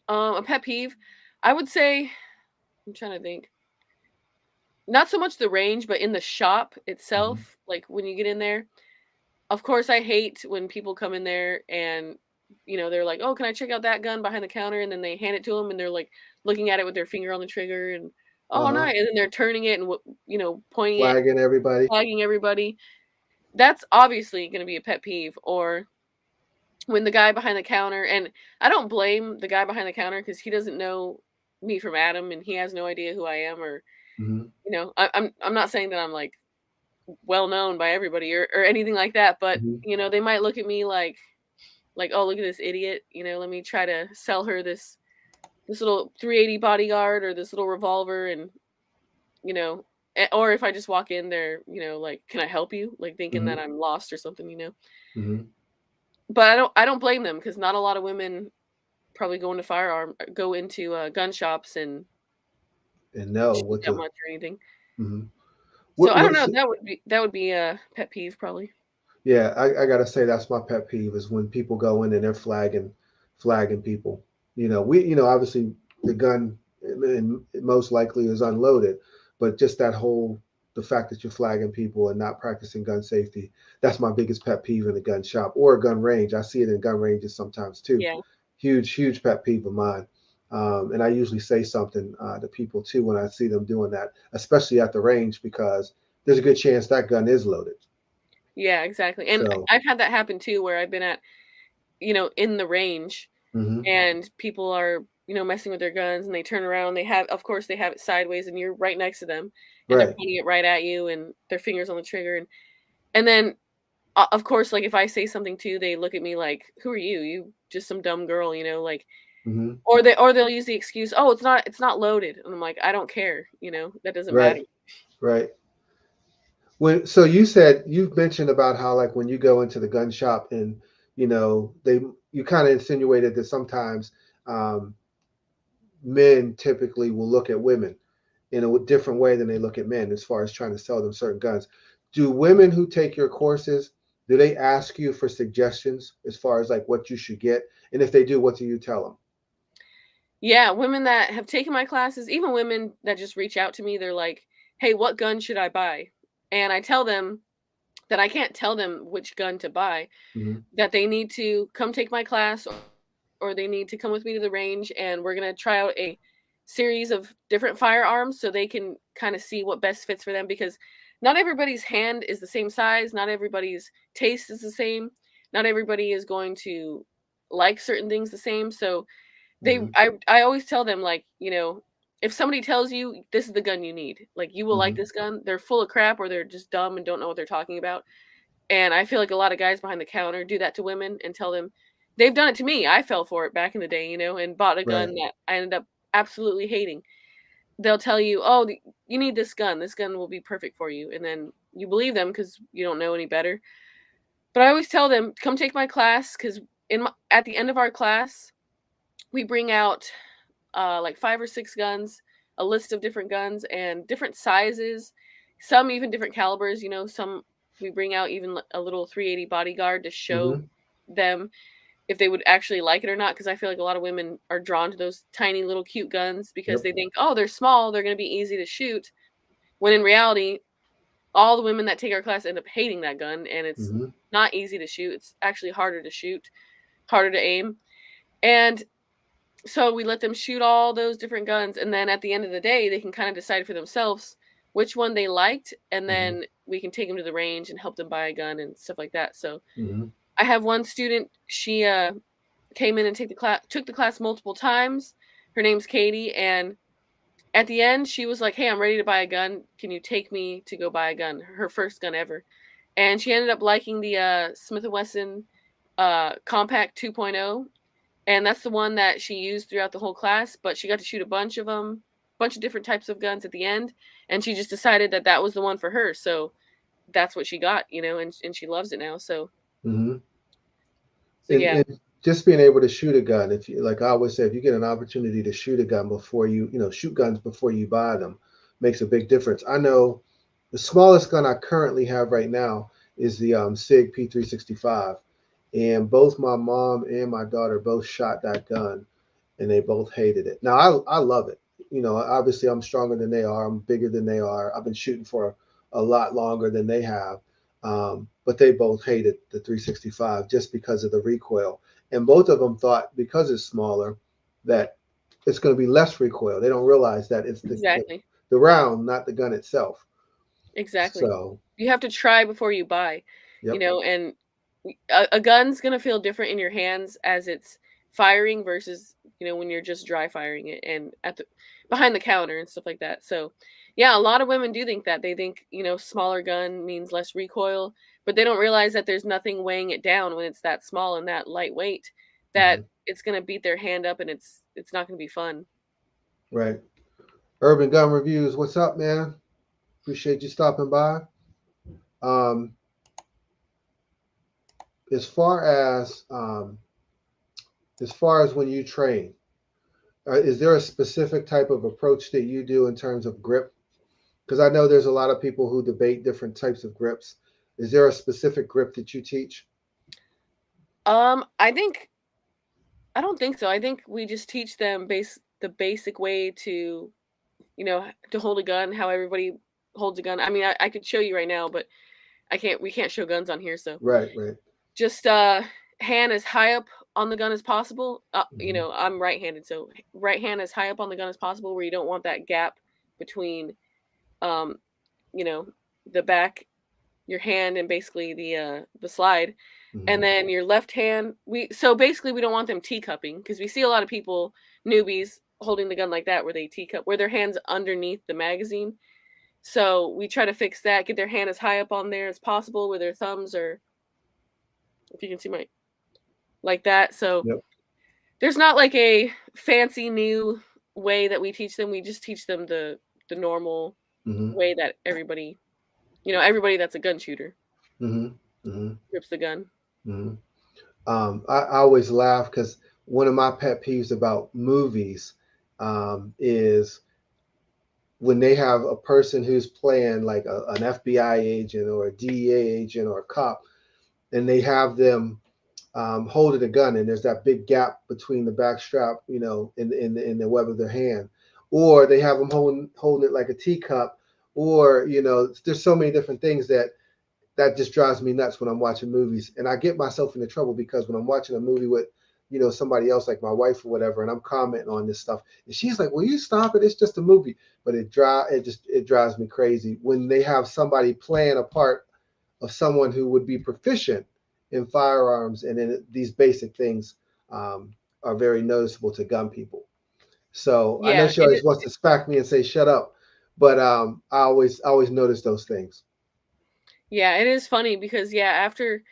A pet peeve, I would say. I'm trying to think. Not so much the range, but in the shop Hmm. itself. Like when you get in there, of course, I hate when people come in there and they're like, "Oh, can I check out that gun behind the counter?" And then they hand it to them, and they're like looking at it with their finger on the trigger, and oh, Uh-huh. nice, and then they're turning it and pointing it, Flagging everybody. flagging everybody. That's obviously going to be a pet peeve. Or when the guy behind the counter, and I don't blame the guy behind the counter because he doesn't know me from Adam, and he has no idea who I am, or Hmm. I'm not saying that I'm like well known by everybody or anything like that, but Hmm. they might look at me like, oh, look at this idiot, let me try to sell her this little 380 bodyguard or this little revolver. And you know or if I just walk in there, like, can I help you, like thinking that Hmm. I'm lost or something. Hmm. But I don't blame them because not a lot of women probably go into gun shops and And know shoot what that to. much or anything. Hmm. So I don't What's know, that would be a pet peeve probably. Yeah, I gotta say that's my pet peeve is when people go in and they're flagging people. Obviously the gun most likely is unloaded, but just the fact that you're flagging people and not practicing gun safety, that's my biggest pet peeve in a gun shop or a gun range. I see it in gun ranges sometimes too. Yeah. Huge pet peeve of mine. And I usually say something to people too when I see them doing that, especially at the range, because there's a good chance that gun is loaded. Yeah, exactly. And So. I've had that happen too where I've been at, in the range, Hmm. and people are, messing with their guns, and they turn around, of course they have it sideways, and you're right next to them, and they're Right. pointing it right at you, and their fingers on the trigger, and then of course, like if I say something too, they look at me like, "Who are you? You just some dumb girl," like, Hmm. or they'll use the excuse, "Oh, it's not loaded," and I'm like, "I don't care, that doesn't Right. matter." Right. So you've mentioned about how like when you go into the gun shop and they you kind of insinuated that sometimes um, men typically will look at women in a different way than they look at men as far as trying to sell them certain guns. Do women who take your courses, do they ask you for suggestions as far as like what you should get? And if they do, what do you tell them? Yeah, women that have taken my classes, even women that just reach out to me, they're like, "Hey, what gun should I buy?" And I tell them that I can't tell them which gun to buy, Hmm. that they need to come take my class, or they need to come with me to the range, and we're going to try out a series of different firearms so they can kind of see what best fits for them, because not everybody's hand is the same size, not everybody's taste is the same, not everybody is going to like certain things the same. So Hmm. I always tell them, like, if somebody tells you this is the gun you need, like, you will like Hmm. this gun, they're full of crap or they're just dumb and don't know what they're talking about. And I feel like a lot of guys behind the counter do that to women and tell them they've done it to me. I fell for it back in the day, and bought a Right. gun that I ended up absolutely hating. They'll tell you, "Oh, you need this gun. This gun will be perfect for you." And then you believe them because you don't know any better. But I always tell them, "Come take my class," because at the end of our class, we bring out like 5 or 6 guns, a list of different guns and different sizes, some even different calibers. Some we bring out even a little 380 bodyguard to show Hmm. them if they would actually like it or not. Because I feel like a lot of women are drawn to those tiny little cute guns because Yep. they think, oh, they're small, they're going to be easy to shoot. When in reality, all the women that take our class end up hating that gun, and it's Hmm. not easy to shoot. It's actually harder to shoot, harder to aim. And so we let them shoot all those different guns, and then at the end of the day, they can kind of decide for themselves which one they liked, and Hmm. then we can take them to the range and help them buy a gun and stuff like that. So Hmm. I have one student, she came in and took the class multiple times. Her name's Katie, and at the end, she was like, "Hey, I'm ready to buy a gun. Can you take me to go buy a gun?" Her first gun ever, and she ended up liking the Smith and Wesson Compact 2.0, and that's the one that she used throughout the whole class. But she got to shoot a bunch of them, bunch of different types of guns at the end, and she just decided that that was the one for her. So that's what she got, and she loves it now. Hmm. So and, yeah, and just being able to shoot a gun, if you like I always say, if you get an opportunity to shoot a gun before shoot guns before you buy them, makes a big difference. I know the smallest gun I currently have right now is the Sig P365. and both my mom and my daughter both shot that gun, and they both hated it. Now I love it. You know, obviously I'm stronger than they are. I'm bigger than they are. I've been shooting for a lot longer than they have. But they both hated the 365 just because of the recoil. And both of them thought because it's smaller that it's going to be less recoil. They don't realize that it's Exactly. the round, not the gun itself. Exactly. So, You have to try before you buy, yep. and a gun's gonna feel different in your hands as it's firing versus when you're just dry firing it and at the behind the counter and stuff like that. So, yeah, a lot of women do think that they think smaller gun means less recoil, but they don't realize that there's nothing weighing it down when it's that small and that lightweight that Hmm. it's gonna beat their hand up and it's not gonna be fun. Right. Urban Gun Reviews, what's up, man? Appreciate you stopping by. Um, as far as when you train, is there a specific type of approach that you do in terms of grip? Because I know there's a lot of people who debate different types of grips. Is there a specific grip that you teach? I don't think so. I think we just teach them the basic way to hold a gun, how everybody holds a gun. I mean, I could show you right now, but we can't show guns on here, so Right, right. just hand as high up on the gun as possible. Hmm. I'm right-handed, so right hand as high up on the gun as possible where you don't want that gap between um, you know, the back, your hand and basically the slide. And Hmm. then your left hand, so basically we don't want them teacupping because we see a lot of people, newbies, holding the gun like that where they teacup, where their hands underneath the magazine. So we try to fix that, get their hand as high up on there as possible where their thumbs are, if you can see my, like that. So Yep. there's not like a fancy new way that we teach them. We just teach them the normal Hmm. way that everybody that's a gun shooter Hmm. Hmm. grips the gun. Hmm. I always laugh because one of my pet peeves about movies is when they have a person who's playing like an FBI agent or a DEA agent or a cop, and they have them holding a gun, and there's that big gap between the back strap, in the web of their hand, or they have them holding it like a teacup, or there's so many different things that just drives me nuts when I'm watching movies. And I get myself into trouble because when I'm watching a movie with, somebody else like my wife or whatever, and I'm commenting on this stuff, and she's like, "Will you stop it? It's just a movie." But it drives me crazy when they have somebody playing a part of someone who would be proficient in firearms, and in these basic things are very noticeable to gun people. So I know Yeah, she always wants to smack me and say shut up, but I always notice those things. yeah, it is funny because after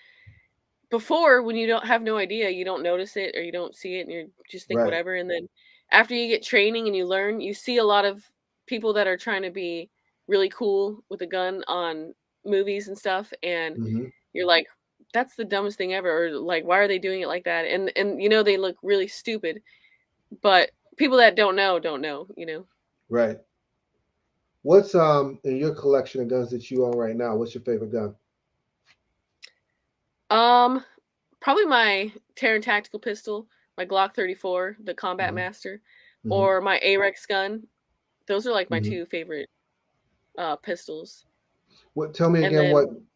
before when you don't have no idea, you don't notice it or you don't see it and you just think Right. whatever, and then after you get training and you learn, you see a lot of people that are trying to be really cool with a gun on movies and stuff, and Hmm. you're like, that's the dumbest thing ever, or like, why are they doing it like that? And they look really stupid, but people that don't know. Right. What's in your collection of guns that you own right now? What's your favorite gun? Um, Probably my Terran tactical pistol, my Glock 34, the Combat Hmm. Master, Hmm. or my Arex gun. Those are like my Hmm. two favorite pistols. What? Tell me And again. then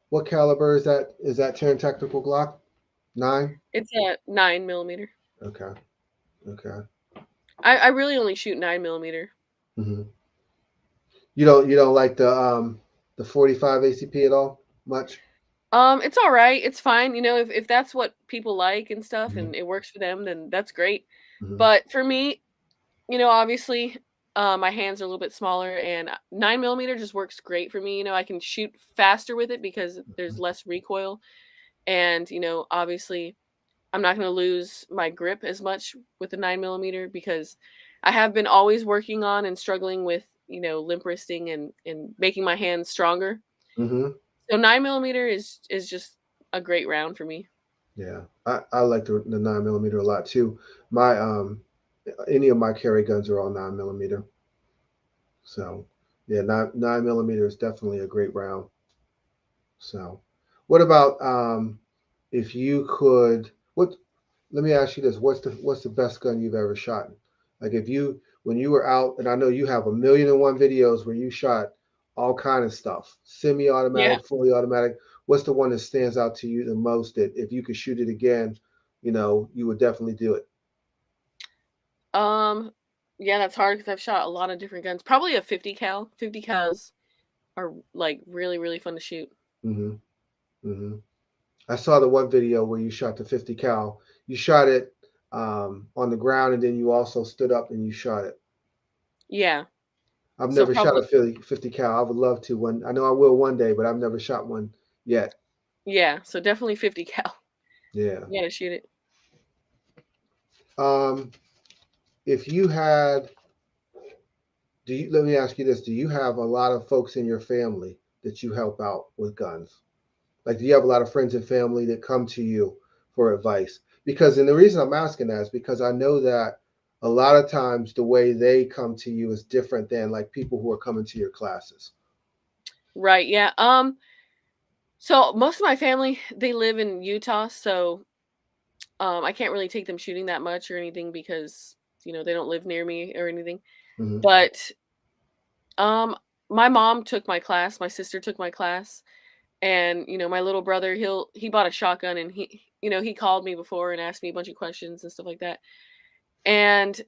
What caliber is that? Is that Terran Tactical Glock 9? it's a 9 millimeter. Okay. Okay. I really only shoot 9 millimeter. Hmm. You don't like the 45 ACP at all much? It's all right. It's fine. If that's what people like and stuff Hmm. and it works for them, then that's great. Hmm. But for me, obviously, my hands are a little bit smaller, and 9 millimeter just works great for me. I can shoot faster with it because there's less recoil, and obviously, I'm not going to lose my grip as much with the 9 millimeter because I have been always working on and struggling with limp wristing and making my hands stronger. Hmm. So 9 millimeter is just a great round for me. Yeah, I like the 9 millimeter a lot too. My any of my carry guns are all 9 millimeter. So yeah, nine millimeter is definitely a great round. So what about if you could, let me ask you this: what's the best gun you've ever shot? Like if you when you were out, and I know you have 1,000,001 videos where you shot all kind of stuff, Yeah. semi-automatic, fully automatic. What's the one that stands out to you the most that if you could shoot it again, you would definitely do it? Um, yeah, that's hard because I've shot a lot of different guns. Probably a 50 cal. 50 cals are like really, really fun to shoot. Mm-hmm. Mm-hmm. I saw the one video where you shot the 50 cal. You shot it on the ground, and then you also stood up and you shot it. Yeah. I've So never shot probably, a 50 cal. I would love to. I know I will one day, but I've never shot one yet. yeah. So definitely 50 cal. Yeah. You gotta shoot it. Um, if you had, let me ask you this: do you have a lot of folks in your family that you help out with guns? Like, do you have a lot of friends and family that come to you for advice? Because, and the reason I'm asking that is because I know that a lot of times the way they come to you is different than like people who are coming to your classes. Right. Yeah. So most of my family, they live in Utah, so I can't really take them shooting that much or anything because they don't live near me or anything. Hmm. But um my mom took my class, my sister took my class, and my little brother, he bought a shotgun, and he called me before and asked me a bunch of questions and stuff like that. And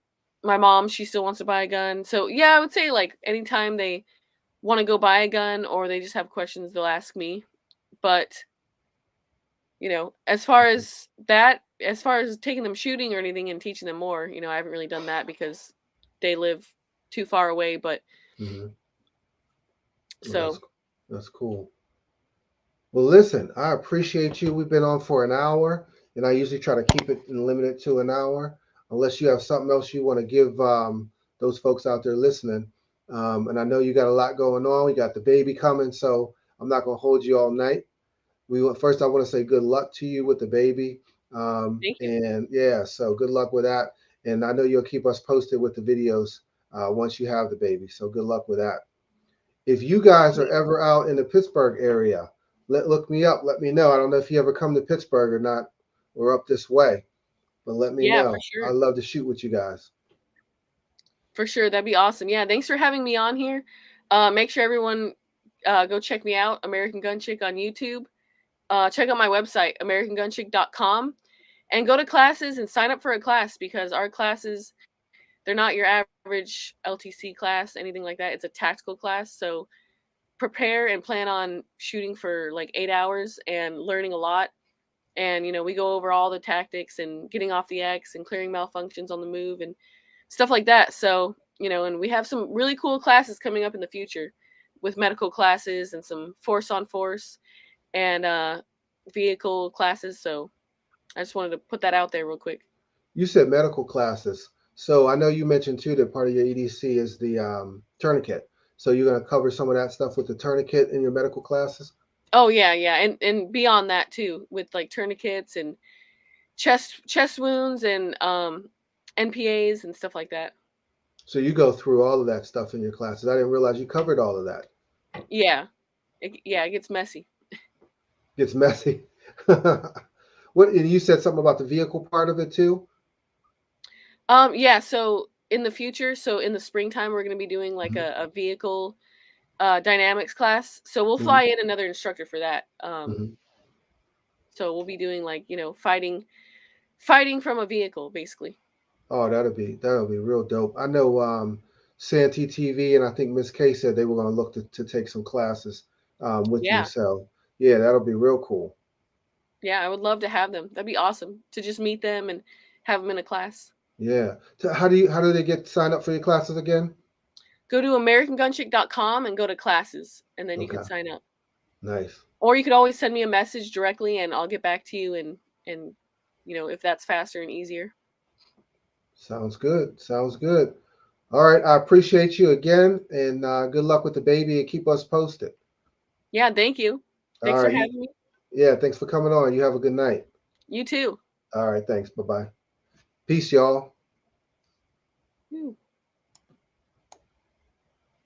my mom, she still wants to buy a gun. So yeah, I would say like anytime they want to go buy a gun or they just have questions, they'll ask me. But as far as that, as far as taking them shooting or anything and teaching them more, I haven't really done that because they live too far away. But Hmm. Well, so that's cool. Well, listen, I appreciate you. We've been on for an hour, and I usually try to keep it and limit it to an hour, unless you have something else you want to give those folks out there listening. And I know you got a lot going on. We got the baby coming, so I'm not going to hold you all night. First, I want to say good luck to you with the baby. thank you. And yeah, so good luck with that. And I know you'll keep us posted with the videos once you have the baby. So good luck with that. If you guys are Yeah, ever out in the Pittsburgh area, look me up. Let me know. I don't know if you ever come to Pittsburgh or not, or up this way, but let me yeah, for know. sure. I'd love to shoot with you guys. For sure, that'd be awesome. Yeah, thanks for having me on here. Make sure everyone go check me out, American Gun Chic on YouTube. Check out my website, americangunchic.com, and go to classes and sign up for a class because our classes, they're not your average LTC class, anything like that. It's a tactical class. So prepare and plan on shooting for like 8 hours and learning a lot. And, we go over all the tactics and getting off the X and clearing malfunctions on the move and stuff like that. So, and we have some really cool classes coming up in the future with medical classes and some force on force and vehicle classes. So I just wanted to put that out there real quick. You said medical classes. So I know you mentioned too that part of your EDC is the tourniquet. So you're going to cover some of that stuff with the tourniquet in your medical classes? Oh yeah, yeah, and beyond that too, with like tourniquets and chest wounds and NPAs and stuff like that. So you go through all of that stuff in your classes. I didn't realize you covered all of that. Yeah, it gets messy. It's messy. What, and you said something about the vehicle part of it too? Yeah, so in the future, so in the springtime, we're going to be doing like Hmm. a vehicle dynamics class. So we'll Hmm. fly in another instructor for that. Hmm. So we'll be doing like fighting from a vehicle, basically. Oh, that'll be real dope. I know Santee TV and I think Miss K said they were going to look to take some classes with you. Yeah, So yeah, that'll be real cool. yeah, I would love to have them. That'd be awesome to just meet them and have them in a class. Yeah. So how do they get signed up for your classes again? Go to americangunchic.com and go to classes, and then you can Okay. sign up. Nice. Or you could always send me a message directly, and I'll get back to you. And if that's faster and easier. Sounds good. Sounds good. All right. I appreciate you again, and good luck with the baby, and keep us posted. Yeah, thank you. All Thanks for right. having me. Yeah. Thanks for coming on. You have a good night. You too. All right. Thanks. Bye bye. Peace, y'all. Whew.